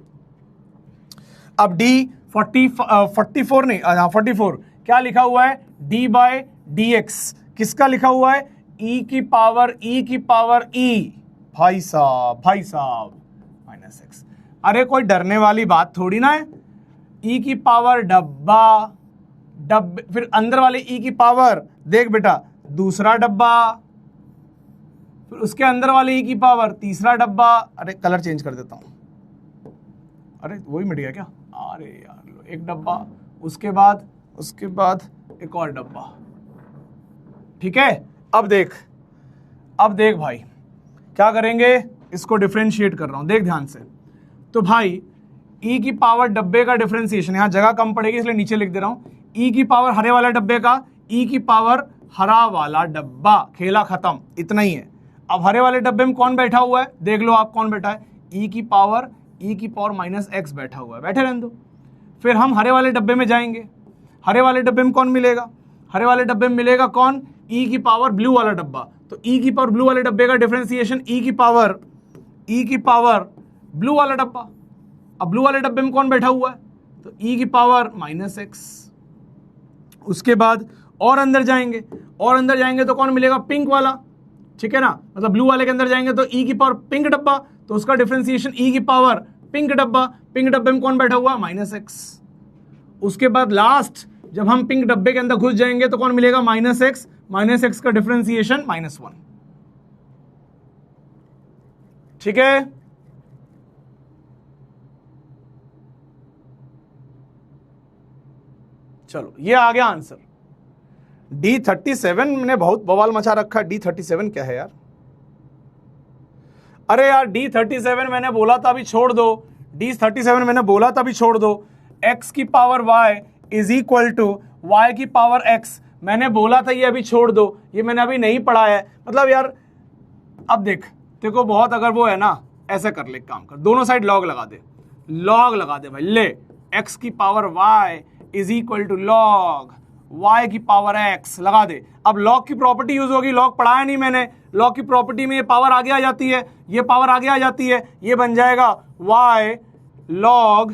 अब D44 नहीं, 44 क्या लिखा हुआ है, d बाय डी एक्स, किसका लिखा हुआ है, e की पावर e भाई साहब माइनस एक्स। अरे कोई डरने वाली बात थोड़ी ना है। ई की पावर डब्बा, फिर अंदर वाले ई की पावर, देख बेटा दूसरा डब्बा, फिर उसके अंदर वाले ई की पावर तीसरा डब्बा। अरे कलर चेंज कर देता हूं, अरे वही मिट गया क्या? अरे यार एक डब्बा, उसके बाद एक और डब्बा। ठीक है, अब देख भाई क्या करेंगे, इसको डिफरेंशिएट कर रहा हूं, देख ध्यान से। तो भाई ई की पावर डब्बे का डिफरेंशिएशन, यहां जगह कम पड़ेगी इसलिए नीचे लिख दे रहा हूं। ई की पावर हरे वाला डब्बे का, ई की पावर हरा वाला डब्बा, खेला खत्म, इतना ही है। अब हरे वाले डब्बे में कौन बैठा हुआ है, देख लो आप कौन बैठा है, ई की पावर माइनस एक्स बैठा हुआ है, बैठे रहने दो। फिर हम हरे वाले डब्बे में जाएंगे, हरे वाले डब्बे में कौन मिलेगा, हरे वाले डब्बे में मिलेगा कौन, ई की पावर ब्लू वाला डब्बा। तो ई की पावर ब्लू वाले डब्बे का डिफरेंशिएशन ई की पावर ब्लू वाला डब्बा। अब ब्लू वाले डब्बे में कौन बैठा हुआ है, तो ई की पावर माइनस एक्स। उसके बाद और अंदर जाएंगे तो कौन मिलेगा, पिंक वाला, ठीक है ना, मतलब ब्लू वाले के अंदर जाएंगे तो ई की पावर पिंक डब्बा, तो उसका डिफरेंशिएशन ई की पावर पिंक डब्बे में कौन बैठा हुआ, माइनस एक्स। उसके बाद लास्ट जब हम पिंक डब्बे के अंदर घुस जाएंगे तो कौन मिलेगा, माइनस एक्स का डिफरेंशिएशन -1। ठीक है, चलो ये आ गया आंसर। D37 ने बहुत बवाल मचा रखा है। D37 क्या है यार? अरे यार D37 मैंने बोला था अभी छोड़ दो, D37 मैंने बोला था अभी छोड़ दो। x की power y is equal to y की पावर x, मैंने बोला था ये अभी छोड़ दो, ये मैंने अभी नहीं पढ़ा है। मतलब यार अब देख, देखो बहुत अगर वो है ना, ऐसा कर ले, काम कर, दोनों साइड लॉग लगा दे भाई, ले x की power y is equal to log y की पावर x लगा दे। अब लॉग की प्रॉपर्टी यूज होगी, लॉग पढ़ाया नहीं मैंने, लॉग की प्रॉपर्टी में ये पावर आगे आ जाती है, ये पावर आगे आ जाती है, ये बन जाएगा y log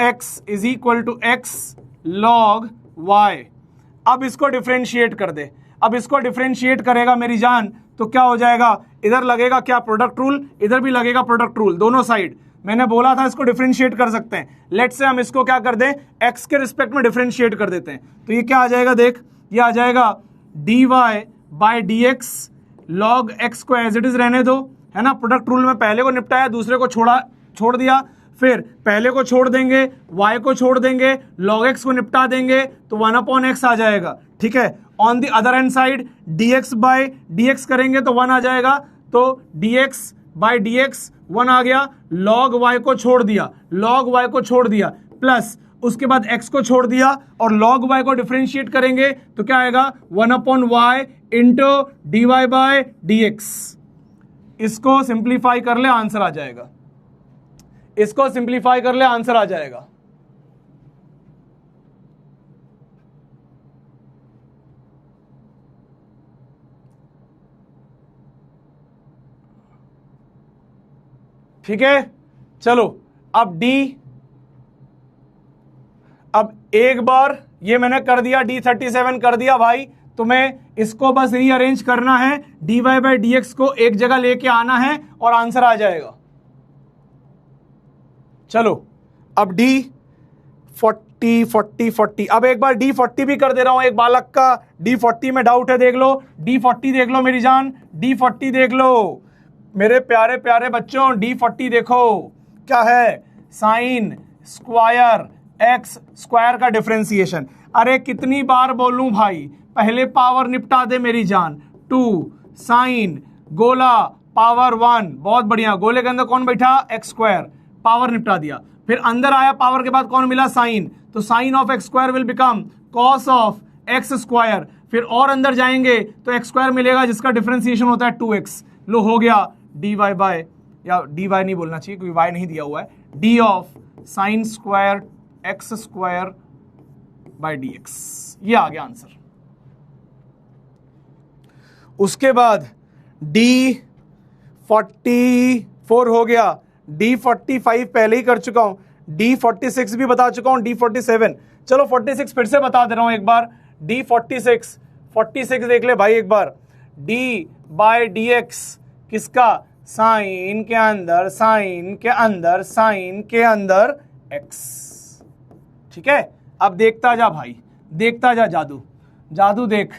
x is equal to x log y। अब इसको डिफरेंशिएट कर दे, अब इसको डिफरेंशिएट करेगा मेरी जान तो क्या हो जाएगा, इधर लगेगा क्या, प्रोडक्ट रूल, इधर भी लगेगा प्रोडक्ट रूल, दोनों साइड। मैंने बोला था इसको डिफरेंशिएट कर सकते हैं। लेट से हम इसको क्या कर दें, x के रिस्पेक्ट में डिफरेंशिएट कर देते हैं, तो ये क्या आ जाएगा, देख ये आ जाएगा dy by dx log x को एज इट इज रहने दो, है ना, प्रोडक्ट रूल में पहले को निपटाया, दूसरे को छोड़ दिया, फिर पहले को छोड़ देंगे, y को छोड़ देंगे, log x को निपटा देंगे तो 1/x आ जाएगा। ठीक है, on the other hand side dx by dx करेंगे तो 1 आ जाएगा, तो dx बाय dx 1 आ गया, log y को छोड़ दिया, प्लस उसके बाद x को छोड़ दिया और log y को डिफरेंशिएट करेंगे तो क्या आएगा, 1/y into dy by dx। इसको सिंप्लीफाई कर ले, आंसर आ जाएगा, इसको सिंप्लीफाई कर ले, आंसर आ जाएगा। ठीक है, चलो अब अब एक बार ये मैंने कर दिया, D37 कर दिया भाई, तुम्हें इसको बस रीअरेंज करना है, dy बाय dx को एक जगह लेके आना है और आंसर आ जाएगा। चलो अब D40 अब एक बार D40 भी कर दे रहा हूं, एक बालक का D40 में डाउट है, देख लो D40 देख लो मेरी जान, D40 देख लो मेरे प्यारे प्यारे बच्चों, D40 देखो क्या है, साइन स्क्वायर एक्स स्क्वायर का डिफरेंशिएशन। अरे कितनी बार बोलूं भाई, पहले पावर निपटा दे मेरी जान, 2 साइन गोला पावर 1, बहुत बढ़िया, गोले के अंदर कौन बैठा, एक्स स्क्वायर, पावर निपटा दिया, फिर अंदर आया पावर के बाद कौन मिला, साइन, तो sine of x square will become cos of x square, फिर और अंदर जाएंगे तो एक्स स्क्वायर मिलेगा जिसका डिफरेंशिएशन होता है 2x। लो हो गया dy बाय, या dy नहीं बोलना चाहिए क्योंकि y नहीं दिया हुआ है, d of sine square x square by dx, ये आ गया आंसर। उसके बाद D44 हो गया, D45 पहले ही कर चुका हूं, D46 भी बता चुका हूं, D47, चलो 46 फिर से बता दे रहा हूं एक बार, D46 देख ले भाई एक बार, d बाय dx किसका, साइन के अंदर साइन के अंदर साइन के अंदर x। ठीक है, अब देखता जा भाई, देखता जा जादू, जादू देख।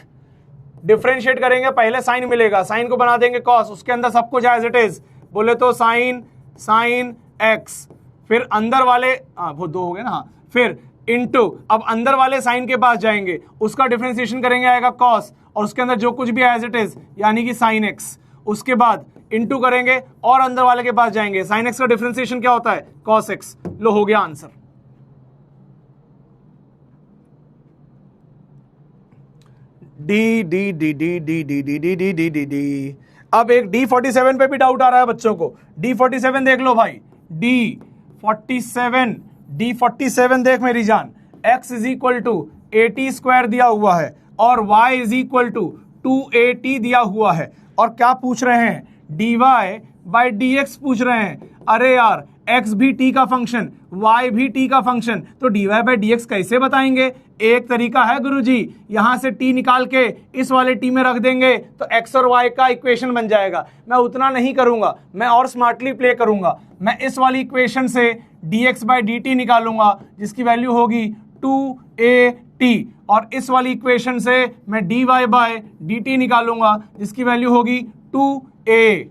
डिफरेंशिएट करेंगे, पहले साइन मिलेगा, साइन को बना देंगे कॉस, उसके अंदर सब कुछ एज इट इज, बोले तो साइन साइन x, फिर अंदर वाले वो दो हो गए ना, हाँ, फिर इनटू, अब अंदर वाले साइन के पास जाएंगे, उसका डिफरेंशिएशन करेंगे, आएगा कॉस, और उसके अंदर जो कुछ भी एज इट इज यानी कि साइन x, उसके बाद इनटू करेंगे और अंदर वाले के पास जाएंगे, साइन x का डिफरेंशिएशन क्या होता है, कॉस x। लो हो गया answer. D D D D D D D D D D D D. अब एक D47 पे भी डाउट आ रहा है बच्चों को, D47 देख लो भाई, D47 देख मेरी जान, x is equal to 80 square दिया हुआ है और y इज इक्वल टू 280 दिया हुआ है, और क्या पूछ रहे हैं, dy बाई dx पूछ रहे हैं। अरे यार x भी t का फंक्शन, y भी t का फंक्शन, तो dy बाई dx कैसे बताएंगे। एक तरीका है गुरुजी, यहां से t निकाल के इस वाले t में रख देंगे तो x और y का इक्वेशन बन जाएगा। मैं उतना नहीं करूंगा, मैं और स्मार्टली प्ले करूंगा, मैं इस वाली इक्वेशन से dx बाई dt निकालूंगा जिसकी वैल्यू होगी 2at, और इस वाली इक्वेशन से मैं dy बाय dt निकालूंगा जिसकी वैल्यू होगी 2a।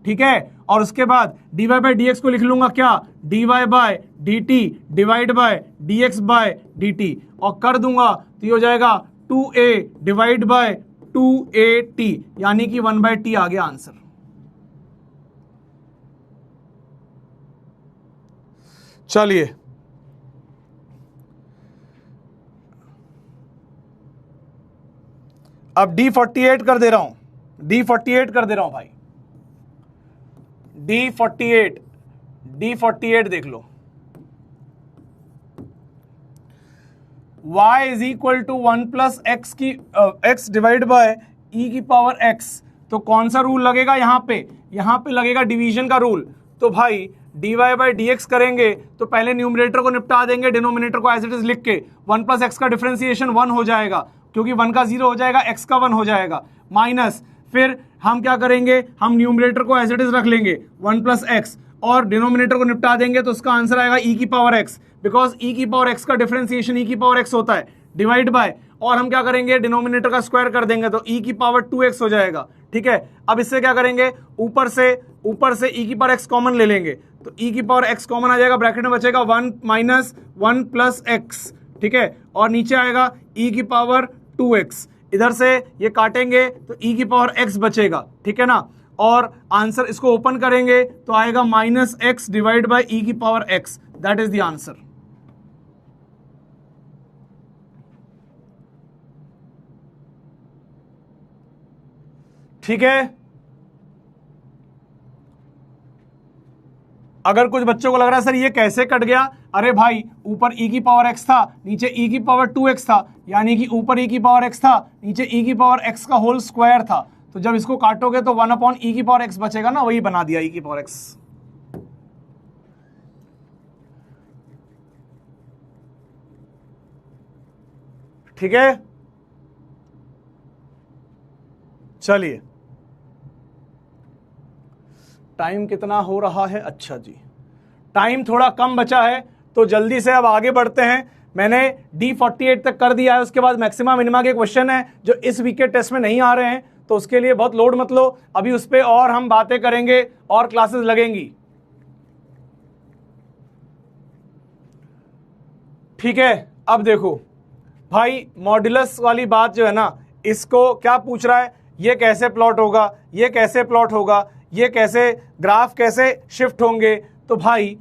ठीक है, और उसके बाद dy बाय dx को लिख लूंगा क्या, dy by dt divide by dx by dt, और कर दूंगा तो ये हो जाएगा 2a डिवाइड बाय 2at, यानी कि 1/t आ गया आंसर। चलिए अब D48 कर दे रहा हूं, D48 कर दे रहा हूं भाई, D48 देख लो, y is equal to 1 plus x की x डिवाइड बाय e की पावर x। तो कौन सा रूल लगेगा यहाँ पे लगेगा डिवीजन का रूल। तो भाई dy बाई dx करेंगे तो पहले न्यूमरेटर को निपटा देंगे, डिनोमिनेटर को एज इट इज लिख के 1 प्लस एक्स का डिफरेंशिएशन 1 हो जाएगा, क्योंकि 1 का 0 हो जाएगा, x का 1 हो जाएगा, माइनस फिर हम क्या करेंगे, हम न्यूमरेटर को एज इट इज रख लेंगे 1 प्लस एक्स, और डिनोमिनेटर को निपटा देंगे तो उसका आंसर आएगा e की पावर x, बिकॉज e की पावर x का डिफरेंशिएशन e की पावर x होता है, डिवाइड बाय, और हम क्या करेंगे डिनोमिनेटर का स्क्वायर कर देंगे तो e की पावर 2x हो जाएगा। ठीक है, अब इससे क्या करेंगे, ऊपर से e की पावर x कॉमन ले लेंगे, तो e की पावर x कॉमन आ जाएगा, ब्रैकेट में बचेगा 1 माइनस 1 प्लस x। ठीक है, और नीचे आएगा e की पावर 2x, इधर से ये काटेंगे तो e की पावर x बचेगा। ठीक है ना, और आंसर इसको ओपन करेंगे तो आएगा minus x divide by e की power x, that is the answer. ठीक है, अगर कुछ बच्चों को लग रहा है सर ये कैसे कट गया, अरे भाई ऊपर e की पावर x था, नीचे e की पावर 2x था, यानी कि ऊपर e की पावर x था, नीचे e की पावर x का होल स्क्वायर था, तो जब इसको काटोगे तो 1 अपॉन e की पावर x बचेगा ना, वही बना दिया e की पावर x। ठीक है, चलिए टाइम कितना हो रहा है, अच्छा जी टाइम थोड़ा कम बचा है तो जल्दी से अब आगे बढ़ते हैं। मैंने D48 तक कर दिया है, उसके बाद मैक्सिमा मिनिमा के क्वेश्चन है जो इस वीक के टेस्ट में नहीं आ रहे हैं, तो उसके लिए बहुत लोड मत लो, अभी उस पर और हम बातें करेंगे और क्लासेस लगेंगी। ठीक है, अब देखो भाई मॉड्यूलस वाली बात जो है ना, इसको क्या पूछ रहा है, ये कैसे प्लॉट होगा, ये कैसे प्लॉट होगा, ये कैसे ग्राफ कैसे शिफ्ट होंगे। तो भाई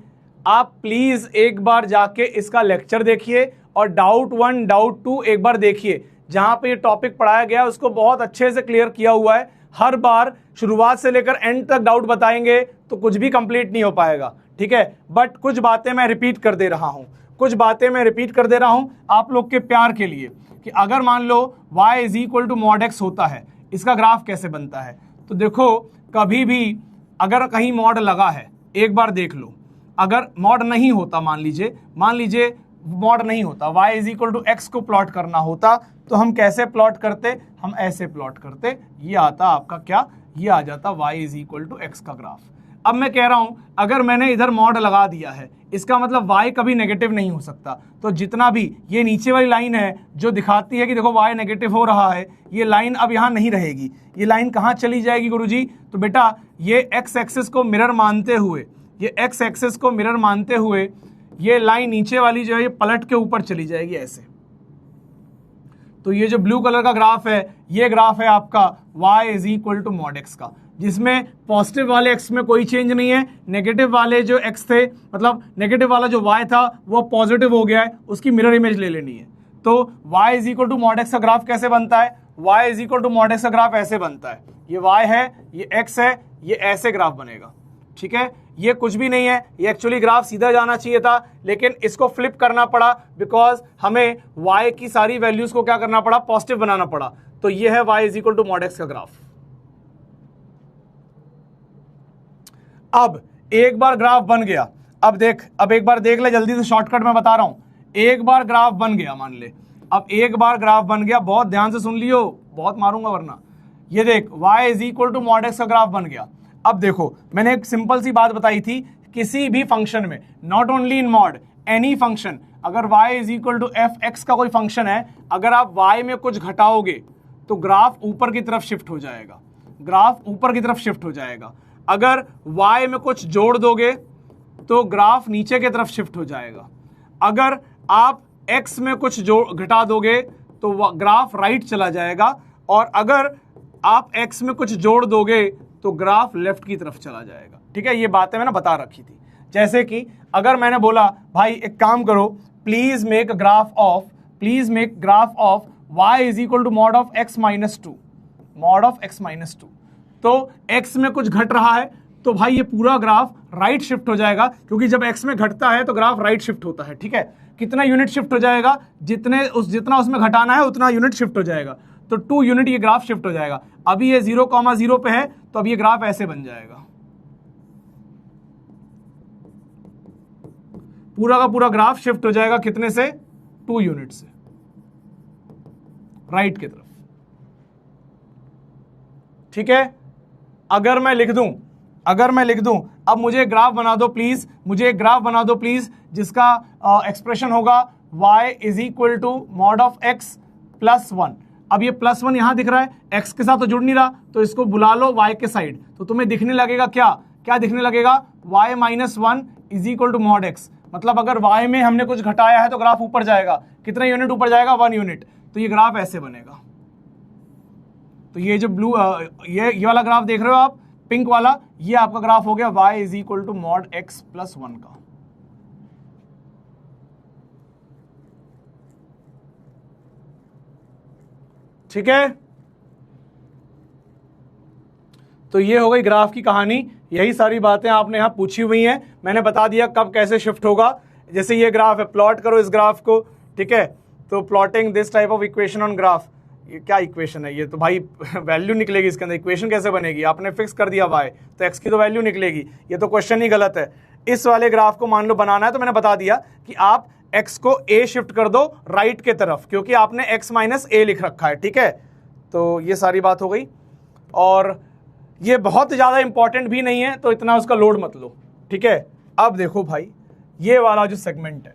आप प्लीज एक बार जाके इसका लेक्चर देखिए और डाउट 1 डाउट 2 एक बार देखिए, जहां पे ये टॉपिक पढ़ाया गया है उसको बहुत अच्छे से क्लियर किया हुआ है। हर बार शुरुआत से लेकर एंड तक डाउट बताएंगे तो कुछ भी कंप्लीट नहीं हो पाएगा। ठीक है, बट कुछ बातें मैं रिपीट कर दे रहा हूं, आप लोग के प्यार के लिए, कि अगर मान लो y is equal to mod x होता है, इसका ग्राफ कैसे बनता है। तो देखो कभी भी अगर कहीं मॉड लगा है, एक बार देख लो, अगर मॉड नहीं होता, मान लीजिए मॉड नहीं होता, y is equal to x को प्लॉट करना होता, तो हम कैसे प्लॉट करते, हम ऐसे प्लॉट करते, ये आता आपका क्या, ये आ जाता y is equal to x का ग्राफ। अब मैं कह रहा हूं अगर मैंने इधर मॉड लगा दिया है, इसका मतलब y कभी नेगेटिव नहीं हो सकता। तो जितना भी ये नीचे वाली लाइन है जो दिखाती है कि देखो y नेगेटिव हो रहा है, ये लाइन अब यहां नहीं रहेगी। ये लाइन कहां चली जाएगी गुरुजी? तो बेटा ये x एक्सिस को मिरर मानते हुए, ये x एक्सिस को मिरर मानते हुए ये लाइन नीचे वाली जो है ये पलट के ऊपर चली जाएगी ऐसे। तो ये जो ब्लू कलर का ग्राफ है, ये ग्राफ है आपका y is equal to mod x का, जिसमें पॉजिटिव वाले x में कोई चेंज नहीं है, नेगेटिव वाले जो x थे, मतलब नेगेटिव वाला जो y था वो पॉजिटिव हो गया है, उसकी मिरर इमेज ले लेनी है। तो y is equal to mod x का ग्राफ कैसे बनता है? y is equal to mod x का ग्राफ ऐसे बनता है, ये y है, ये x है, ये ऐसे ग्राफ बनेगा। ठीक है, ये कुछ भी नहीं है, ये एक्चुअली ग्राफ सीधा जाना चाहिए था, लेकिन इसको फ्लिप करना पड़ा बिकॉज हमें y की सारी वैल्यूज को क्या करना पड़ा? पॉजिटिव बनाना पड़ा। तो ये है y is equal to mod x का ग्राफ। अब एक बार ग्राफ बन गया, अब एक बार देख ले, जल्दी से शॉर्टकट में बता रहा हूं। एक बार ग्राफ बन गया, मान ले अब एक बार ग्राफ बन गया, बहुत ध्यान से सुन लियो, बहुत मारूंगा वरना। ये देख y is equal to mod x का ग्राफ बन गया। अब देखो मैंने एक सिंपल सी बात बताई थी, किसी भी फंक्शन में, not only in mod, any function, अगर y is equal to f x का कोई फंक्शन है, अगर आप y में कुछ घटाओगे तो ग्राफ ऊपर की तरफ शिफ्ट हो जाएगा, ग्राफ ऊपर की तरफ शिफ्ट हो जाएगा। अगर y में कुछ जोड़ दोगे तो ग्राफ नीचे की तरफ शिफ्ट हो जाएगा। अगर आप x में कुछ घटा दोगे तो ग्राफ राइट चला जाएगा, और अगर आप x में कुछ जोड़ दोगे तो ग्राफ लेफ्ट की तरफ चला जाएगा। ठीक है, ये बातें मैंने बता रखी थी। जैसे कि अगर मैंने बोला भाई एक काम करो, please make graph of y is equal to mod of x minus 2, mod of x minus 2, तो x में कुछ घट रहा है तो भाई ये पूरा ग्राफ राइट शिफ्ट हो जाएगा, क्योंकि जब x में घटता है तो ग्राफ राइट शिफ्ट होता है। ठीक है, कितना यूनिट शिफ्ट हो जाएगा? जितना उसमें घटाना है उतना यूनिट शिफ्ट हो जाएगा, तो 2 यूनिट ये ग्राफ शिफ्ट हो जाएगा। अभी ये 0,0 पे है तो अब ये ग्राफ ऐसे बन जाएगा, पूरा का पूरा ग्राफ शिफ्ट हो जाएगा कितने से? 2 यूनिट से राइट की तरफ। ठीक है, अगर मैं लिख दूं अब मुझे एक ग्राफ बना दो प्लीज, जिसका एक्सप्रेशन होगा y is equal to mod of x plus 1। अब ये प्लस 1 यहां दिख रहा है, x के साथ तो जुड़ नहीं रहा, तो इसको बुला लो y के साइड, तो तुम्हें दिखने लगेगा क्या दिखने लगेगा? y minus 1 is equal to mod x। मतलब अगर y में हमने कुछ घटाया है तो ग्राफ ऊपर जाएगा, कितना यूनिट ऊपर जाएगा? 1 यूनिट। तो ये ग्राफ ऐसे बनेगा। तो ये जो ब्लू ये वाला ग्राफ देख रहे हो आप, पिंक वाला, ये आपका ग्राफ हो गया y is equal to mod x plus 1 का। ठीक है, तो ये हो गई ग्राफ की कहानी। यही सारी बातें आपने यहां पूछी हुई हैं, मैंने बता दिया कब कैसे शिफ्ट होगा। जैसे ये ग्राफ है, प्लॉट करो इस ग्राफ को। ठीक है, तो plotting this type of equation on graph, ये क्या इक्वेशन है? ये तो भाई वैल्यू निकलेगी इसके अंदर, इक्वेशन कैसे बनेगी? आपने फिक्स कर दिया y, तो x की तो वैल्यू निकलेगी, ये तो क्वेश्चन ही गलत है। इस वाले ग्राफ को मान लो बनाना है तो मैंने बता दिया कि आप x को a शिफ्ट कर दो राइट के तरफ, क्योंकि आपने x माइनस a लिख रखा है। ठीक है, तो ये सारी बात हो गई, और ये बहुत ज़्यादा इंपॉर्टेंट भी नहीं है तो इतना उसका लोड मत लो। ठीक है, अब देखो भाई ये वाला जो सेगमेंट है,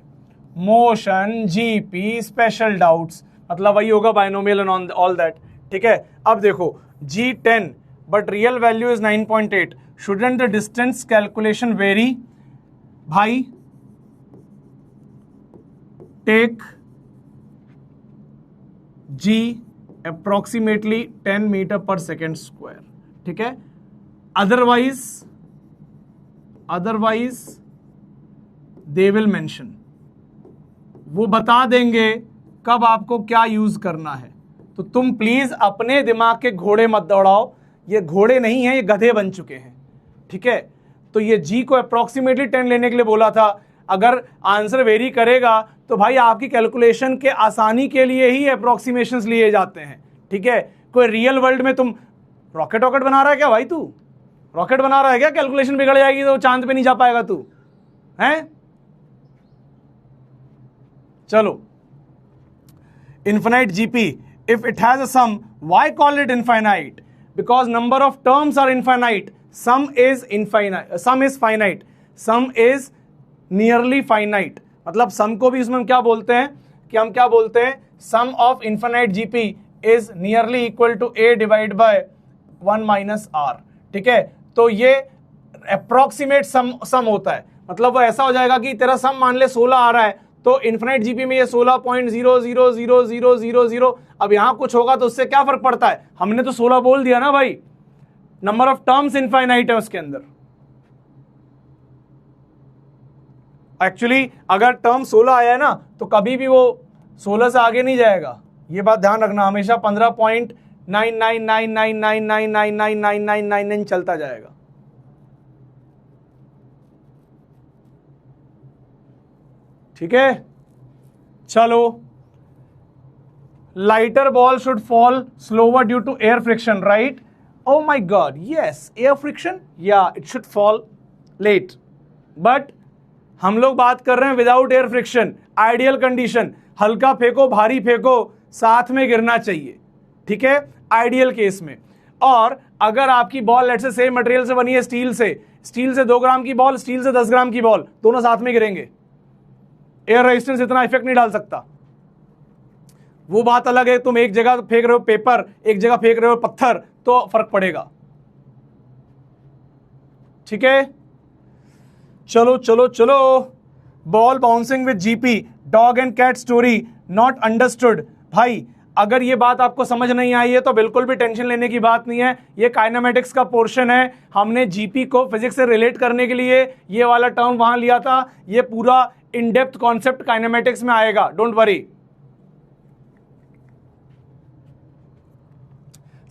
मोशन, जीपी, स्पेशल डाउट्स, मतलब वही होगा बाइनोमियल एंड ऑल दैट। ठीक है, अब देखो G10 but real value is 9.8, shouldn't the distance calculation very? भाई टेक G अप्रोक्सीमेटली 10 मीटर पर सेकेंड स्क्वायर। ठीक है, अदरवाइज दे विल मेंशन, वो बता देंगे कब आपको क्या यूज करना है। तो तुम प्लीज अपने दिमाग के घोड़े मत दौड़ाओ, ये घोड़े नहीं है, ये गधे बन चुके हैं। ठीक है, तो ये जी को अप्रोक्सीमेटली 10 लेने के लिए बोला था। अगर आंसर वेरी करेगा तो भाई आपकी कैलकुलेशन के आसानी के लिए ही अप्रोक्सीमेशंस लिए जाते हैं। ठीक है, कोई रियल वर्ल्ड में तुम रॉकेट बना रहा है क्या भाई? तू रॉकेट बना रहा है क्या? कैलकुलेशन बिगड़ जाएगी तो चांद पे नहीं जा पाएगा तू, हैं? चलो, infinite GP, if it has a sum, why call it infinite? because number of terms are infinite, sum is finite, sum is nearly finite. मतलब सम को भी इसमें हम क्या बोलते हैं कि हम क्या बोलते हैं, sum of infinite GP is nearly equal to a divide by 1 minus r. ठीक है, तो ये अप्रोक्सीमेट सम होता है, मतलब वो ऐसा हो जाएगा कि तेरा सम मान ले 16 आ रहा है, तो इन्फिनाइट जीपी में ये 16.00000. अब यहां कुछ होगा तो उससे क्या फर्क पड़ता है, हमने तो 16 बोल दिया ना भाई, नंबर ऑफ टर्म्स इनफाइनाइट है उसके अंदर. एक्चुअली अगर टर्म 16 आया है ना तो कभी भी वो 16 से आगे नहीं जाएगा, ये बात ध्यान रखना, हमेशा 15.999999999999 चलता जाएगा. ठीक है, चलो. Lighter ball should fall slower due to air friction, right? Oh my god, yes, air friction, या it should fall late. But हम लोग बात कर रहे हैं without air friction, ideal condition, हल्का फेंको भारी फेंको साथ में गिरना चाहिए. ठीक है, आइडियल केस में. और अगर आपकी बॉल लेट से सेम मटेरियल से बनी है, स्टील से 2 ग्राम की बॉल, स्टील से 10 ग्राम की बॉल, दोनों साथ में गिरेंगे. एयर रेजिस्टेंस इतना इफेक्ट नहीं डाल सकता. वो बात अलग है, तुम एक जगह फेंक रहे हो पेपर, एक जगह फेंक रहे हो पत्थर, तो फर्क पड़ेगा. ठीक है, चलो चलो चलो. Ball bouncing with GP, dog and cat story not understood. भाई अगर ये बात आपको समझ नहीं आई है तो बिल्कुल भी टेंशन लेने की बात नहीं है, ये काइनेमेटिक्स का पोर्शन है. हमने जीपी को फिजिक्स से रिलेट करने के लिए ये वाला टर्म वहां लिया था. ये पूरा इन डेप्थ कॉन्सेप्ट काइनेमेटिक्स में आएगा, don't worry.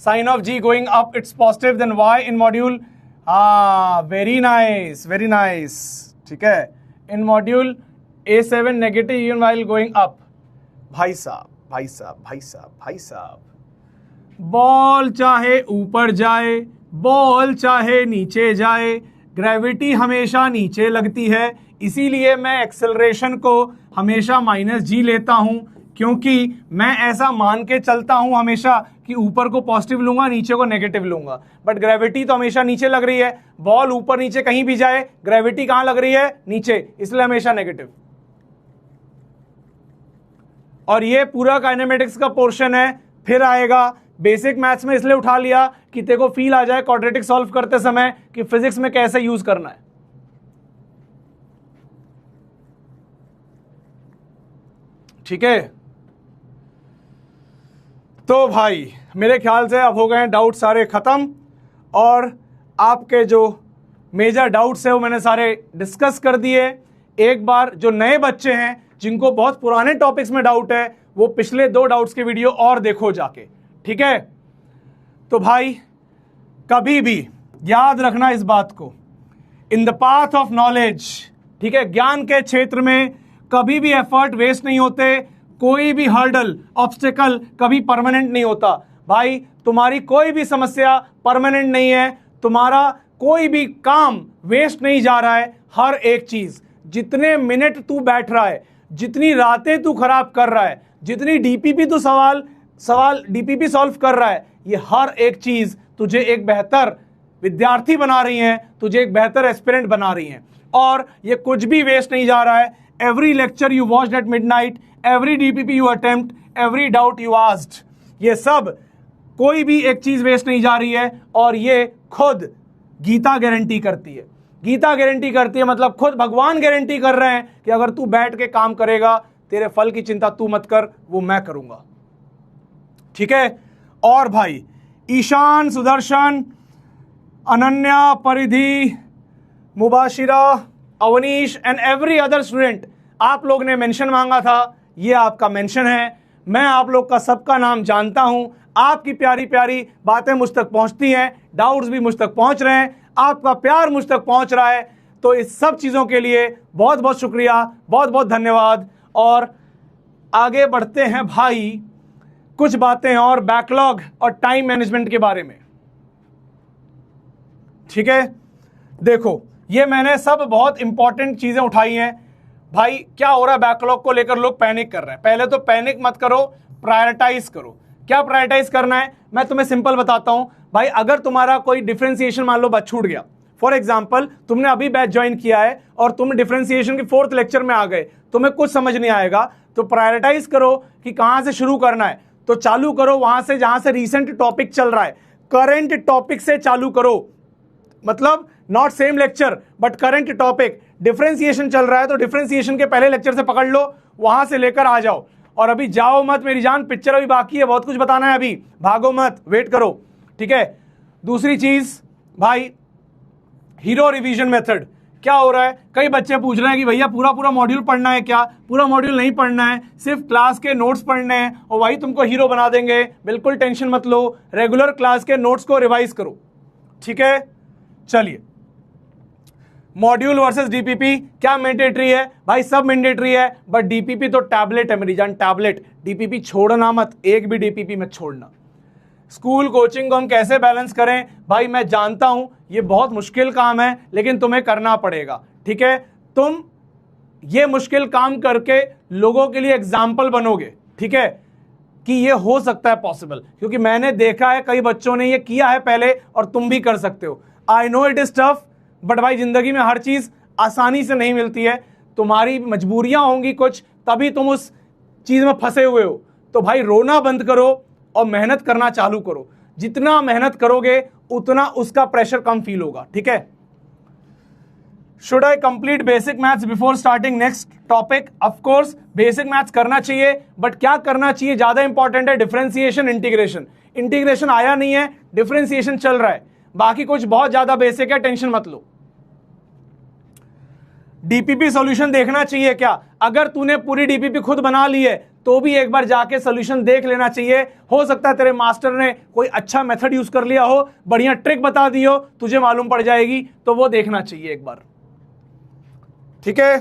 Sign of g going up it's positive then y in module. Very nice, very nice. ठीक है, in module A7 negative even while going up. भाई साहब भाई साहब भाई साहब भाई साहब, बॉल चाहे ऊपर जाए, बॉल चाहे नीचे जाए, ग्रेविटी हमेशा नीचे लगती है. इसीलिए मैं एक्सेलरेशन को हमेशा -g लेता हूं, क्योंकि मैं ऐसा मान के चलता हूं हमेशा कि ऊपर को पॉजिटिव लूंगा, नीचे को नेगेटिव लूंगा. बट ग्रेविटी तो हमेशा नीचे लग रही है. बॉल ऊपर नीचे कहीं भी जाए, ग्रेविटी कहां लग रही है, नीचे, इसलिए हमेशा नेगेटिव. और ये पूरा काइनेमेटिक्स का पोर्शन है. फिर आएगा बेसिक मैथ्स में, इसलिए उठा लिया कि तेरे को फील आ जाए क्वाड्रेटिक सॉल्व करते समय कि फिजिक्स में कैसे यूज करना है. ठीक है, तो भाई मेरे ख्याल से अब हो गए डाउट सारे खत्म, और आपके जो मेजर डाउट्स है वो मैंने सारे डिस्कस कर दिए. एक बार जो नए बच्चे हैं जिनको बहुत पुराने टॉपिक्स में डाउट है, वो पिछले 2 डाउट्स के वीडियो और देखो जाके. ठीक है, तो भाई कभी भी याद रखना इस बात को, in the path of knowledge, ठीक है, ज्ञान के क्षेत्र में कभी भी एफर्ट वेस्ट नहीं होते. कोई भी हर्डल, ऑब्स्टिकल कभी परमानेंट नहीं होता. भाई तुम्हारी कोई भी समस्या परमानेंट नहीं है, तुम्हारा कोई भी काम वेस्ट नहीं जा रहा है. हर एक चीज, जितने मिनट तू बैठ रहा है, जितनी रातें तू खराब कर रहा है, जितनी डीपीपी तू सवाल डीपीपी सॉल्व कर रहा है, ये हर एक चीज तुझे एक बेहतर विद्यार्थी बना रही है, तुझे एक बेहतर एस्पिरेंट बना रही है. और ये कुछ भी वेस्ट नहीं जा रहा है. Every lecture you watched at midnight, every DPP you attempt, every doubt you asked, ये सब कोई भी एक चीज वेस्ट नहीं जा रही है. और ये खुद गीता गारंटी करती है. गीता गारंटी करती है मतलब खुद भगवान गारंटी कर रहे हैं कि अगर तू बैठ के काम करेगा, तेरे फल की चिंता तू मत कर, वो मैं करूंगा. ठीक है, और भाई Ishan, Sudarshan, Ananya, Paridhi, Mubashira, Avneesh and every other student, आप लोग ने मेंशन मांगा था, ये आपका मेंशन है. मैं आप लोग का सबका नाम जानता हूं. आपकी प्यारी प्यारी बातें मुझ तक पहुंचती हैं, डाउट्स भी मुझ तक पहुंच रहे हैं, आपका प्यार मुझ तक पहुंच रहा है. तो इस सब चीजों के लिए बहुत बहुत शुक्रिया, बहुत बहुत धन्यवाद. और आगे बढ़ते हैं भाई, कुछ बातें और बैकलॉग और टाइम मैनेजमेंट के बारे में. ठीक है, देखो ये मैंने सब बहुत इंपॉर्टेंट चीजें उठाई हैं. भाई क्या हो रहा है, बैकलॉग को लेकर लोग पैनिक कर रहे हैं. पहले तो पैनिक मत करो, प्रायोरिटाइज करो. क्या प्रायोरिटाइज करना है, मैं तुम्हें सिंपल बताता हूं. भाई अगर तुम्हारा कोई डिफरेंशिएशन मान लो बच छूट गया, फॉर एग्जाम्पल तुमने अभी बैच ज्वाइन किया है और तुम डिफरेंशिएशन के 4th लेक्चर में आ गए, तुम्हें कुछ समझ नहीं आएगा, तो प्रायोरिटाइज करो कि कहां से शुरू करना है, तो चालू करो वहां से जहां से रीसेंट टॉपिक चल रहा है, करंट टॉपिक से चालू करो, मतलब not same lecture but current topic. Differentiation चल रहा है तो डिफरेंशिएशन के पहले लेक्चर से पकड़ लो, वहां से लेकर आ जाओ। और अभी जाओ मत मेरी जान, पिक्चर अभी बाकी है, बहुत कुछ बताना है अभी, भागो मत, वेट करो, ठीक है। दूसरी चीज भाई, हीरो रिवीजन मेथड। क्या हो रहा है, कई बच्चे पूछ रहे हैं कि भैया पूरा पूरा मॉड्यूल पढ़ना है क्या? पूरा मॉड्यूल नहीं पढ़ना है, सिर्फ क्लास के नोट्स पढ़ने हैं और वही तुमको हीरो बना देंगे। बिल्कुल टेंशन मत लो, रेगुलर क्लास के नोट्स को रिवाइज करो, ठीक है। चलिए, मॉड्यूल वर्सेस डीपीपी, क्या मैंडेटरी है भाई? सब मैंडेटरी है, बट डीपीपी तो टैबलेट है मेरी जान, टैबलेट। डीपीपी छोड़ना मत, एक भी डीपीपी मत छोड़ना। स्कूल कोचिंग को हम कैसे बैलेंस करें भाई? मैं जानता हूं ये बहुत मुश्किल काम है, लेकिन तुम्हें करना पड़ेगा, ठीक है। तुम ये मुश्किल काम करके लोगों के लिए एग्जाम्पल बनोगे, ठीक है, कि ये हो सकता है पॉसिबल, क्योंकि मैंने देखा है कई बच्चों ने ये किया है पहले और तुम भी कर सकते हो। I know it is tough, but भाई जिंदगी में हर चीज आसानी से नहीं मिलती है, तुम्हारी मजबूरियां होंगी कुछ, तभी तुम उस चीज में फंसे हुए हो। तो भाई रोना बंद करो और मेहनत करना चालू करो। जितना मेहनत करोगे उतना उसका प्रेशर कम फील होगा, ठीक है। Should I complete basic maths before starting next topic? Of course basic maths करना चाहिए, बट क्या करना चाहिए ज्यादा इंपॉर्टेंट है, डिफरेंशिएशन, इंटीग्रेशन। इंटीग्रेशन आया नहीं है, डिफरेंशिएशन चल रहा है, बाकी कुछ बहुत ज्यादा बेसिक है, टेंशन मत लो। डीपीपी सॉल्यूशन देखना चाहिए क्या? अगर तूने पूरी डीपीपी खुद बना ली है तो भी एक बार जाके सॉल्यूशन देख लेना चाहिए। हो सकता है तेरे मास्टर ने कोई अच्छा मेथड यूज कर लिया हो, बढ़िया ट्रिक बता दी हो, तुझे मालूम पड़ जाएगी, तो वो देखना चाहिए एक बार, ठीक है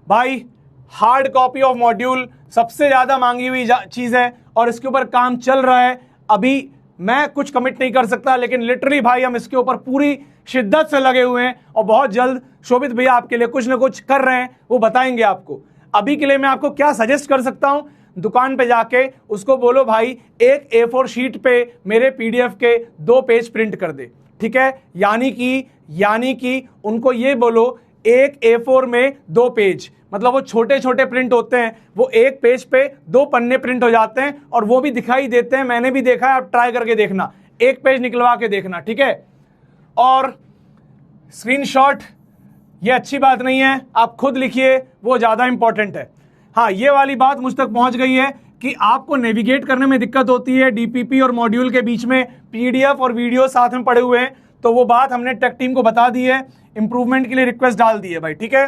भाई। हार्ड कॉपी ऑफ मॉड्यूल सबसे ज्यादा मांगी हुई चीज है और इसके ऊपर काम चल रहा है। अभी मैं कुछ कमिट नहीं कर सकता, लेकिन लिटरली भाई हम इसके ऊपर पूरी शिद्दत से लगे हुए हैं और बहुत जल्द शोभित भैया आपके लिए कुछ ना कुछ कर रहे हैं, वो बताएंगे आपको। अभी के लिए मैं आपको क्या सजेस्ट कर सकता हूं, दुकान पे जाके उसको बोलो भाई एक A4 शीट पे मेरे PDF के 2 पेज प्रिंट कर दे, ठीक है। यानी कि उनको ये बोलो एक A4 में 2 पेज, मतलब वो छोटे छोटे प्रिंट होते हैं, वो एक पेज पे 2 पन्ने प्रिंट हो जाते हैं और वो भी दिखाई देते हैं। मैंने भी देखा है, आप ट्राई करके देखना, एक पेज निकलवा के देखना, ठीक है। और स्क्रीनशॉट ये अच्छी बात नहीं है, आप खुद लिखिए, वो ज्यादा इंपॉर्टेंट है। हाँ, ये वाली बात मुझ तक पहुंच गई है कि आपको नेविगेट करने में दिक्कत होती है डीपीपी और मॉड्यूल के बीच में, PDF और वीडियो साथ में पड़े हुए हैं, तो वो बात हमने टेक टीम को बता दी है, इंप्रूवमेंट के लिए रिक्वेस्ट डाल दी है भाई, ठीक है।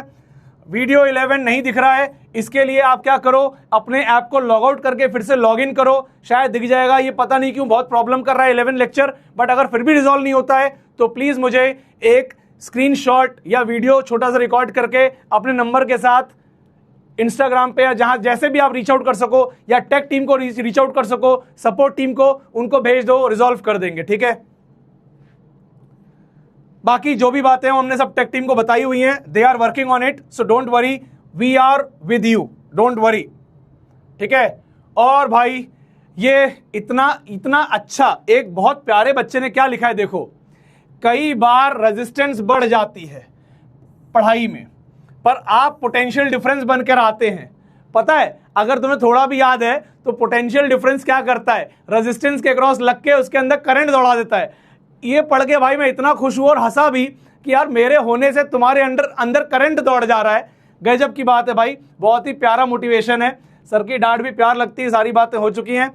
वीडियो 11 नहीं दिख रहा है, इसके लिए आप क्या करो, अपने ऐप को लॉग आउट करके फिर से लॉग इन करो, शायद दिख जाएगा। ये पता नहीं क्यों बहुत प्रॉब्लम कर रहा है 11 लेक्चर, बट अगर फिर भी रिजॉल्व नहीं होता है तो प्लीज मुझे एक स्क्रीनशॉट या वीडियो छोटा सा रिकॉर्ड करके अपने नंबर के साथ इंस्टाग्राम पे या जहां जैसे भी आप रीच आउट कर सको, या टेक टीम को रीच आउट कर सको, सपोर्ट टीम को, उनको भेज दो, रिजॉल्व कर देंगे, ठीक है। बाकी जो भी बातें हैं हमने सब टेक टीम को बताई हुई हैं, they are working on it, so don't worry, we are with you, don't worry, ठीक है। और भाई ये इतना अच्छा, एक बहुत प्यारे बच्चे ने क्या लिखा है देखो, कई बार रेजिस्टेंस बढ़ जाती है पढ़ाई में, पर आप पोटेंशियल डिफरेंस बनकर आते हैं। पता है, अगर तुम्हें थोड़ा भी याद है तो पोटेंशियल डिफरेंस क्या करता है, रेजिस्टेंस के क्रॉस लग के उसके अंदर करंट दौड़ा देता है। ये पढ़ के भाई मैं इतना खुश हुआ और हंसा भी कि यार मेरे होने से तुम्हारे अंदर करंट दौड़ जा रहा है। गजब की बात है भाई, बहुत ही प्यारा मोटिवेशन है। सर की डांट भी प्यार लगती है, सारी बातें हो चुकी हैं।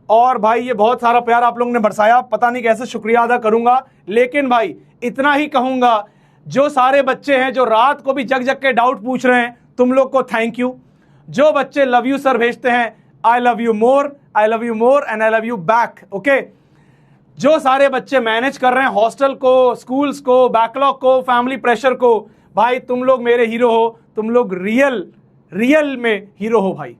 और भाई ये बहुत सारा प्यार आप लोगों ने बरसाया, पता नहीं कैसे शुक्रिया अदा करूंगा, लेकिन भाई इतना ही कहूंगा, जो सारे बच्चे हैं जो रात को भी जग जग के डाउट पूछ रहे हैं, तुम लोग को थैंक यू। जो बच्चे लव यू सर भेजते हैं, I love you more and I love you back, okay. जो सारे बच्चे मैनेज कर रहे हैं हॉस्टल को, स्कूल्स को, बैकलॉग को, फैमिली प्रेशर को, भाई तुम लोग मेरे हीरो हो, तुम लोग रियल में हीरो हो भाई।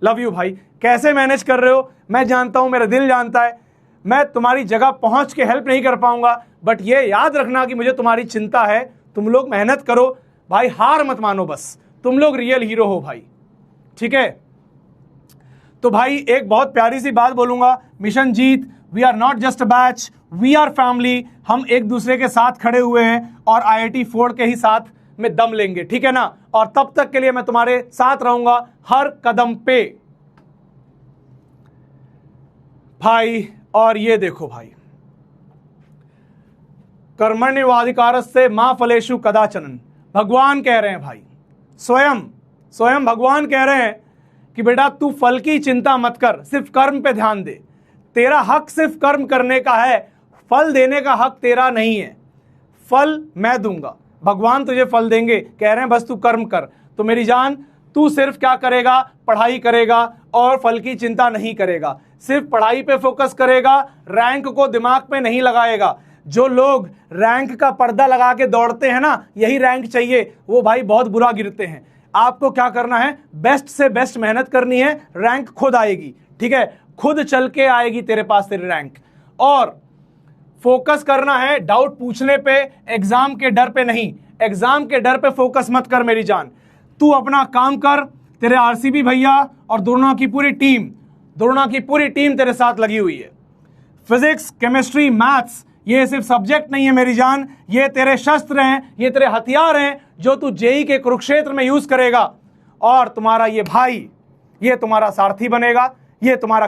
लव यू भाई। कैसे मैनेज कर रहे हो मैं जानता हूं, मेरा दिल जानता है, मैं तुम्हारी जगह पहुंच के हेल्प नहीं कर पाऊंगा, बट ये याद रखना कि मुझे तुम्हारी चिंता है। तुम लोग मेहनत करो भाई, हार मत मानो, बस तुम लोग रियल हीरो हो भाई, ठीक है। तो भाई एक बहुत प्यारी सी बात बोलूंगा, mission Jeet, we are not just a batch, we are family. हम एक दूसरे के साथ खड़े हुए हैं और IIT फोड़ के ही साथ में दम लेंगे, ठीक है ना। और तब तक के लिए मैं तुम्हारे साथ रहूंगा हर कदम पे भाई। और ये देखो भाई, कर्मण्येवाधिकारस्ते मा फलेषु कदाचन, भगवान कह रहे हैं भाई, स्वयं भगवान कह रहे हैं कि बेटा तू फल की चिंता मत कर, सिर्फ कर्म पे ध्यान दे। तेरा हक सिर्फ कर्म करने का है, फल देने का हक तेरा नहीं है। फल मैं दूंगा, भगवान तुझे फल देंगे, कह रहे हैं बस तू कर्म कर। तो मेरी जान, तू सिर्फ क्या करेगा, पढ़ाई करेगा और फल की चिंता नहीं करेगा। सिर्फ पढ़ाई पे फोकस करेगा, रैंक को दिमाग पे नहीं लगाएगा। जो लोग रैंक का पर्दा लगा के दौड़ते हैं ना, यही रैंक चाहिए, वो भाई बहुत बुरा गिरते हैं। आपको क्या करना है, बेस्ट से बेस्ट मेहनत करनी है, रैंक खुद आएगी, ठीक है, खुद चल के आएगी तेरे पास तेरी रैंक। और फोकस करना है डाउट पूछने पे, एग्जाम के डर पे नहीं। एग्जाम के डर पे फोकस मत कर मेरी जान, तू अपना काम कर। तेरे RCB भैया और द्रोणा की पूरी टीम तेरे साथ लगी हुई है। फिजिक्स, केमिस्ट्री, मैथ्स, ये सिर्फ सब्जेक्ट नहीं है मेरी जान, ये तेरे शस्त्र हैं, ये तेरे हथियार हैं जो तू JEE के कुरुक्षेत्र में यूज करेगा। और तुम्हारा ये भाई, ये तुम्हारा सारथी बनेगा, ये तुम्हारा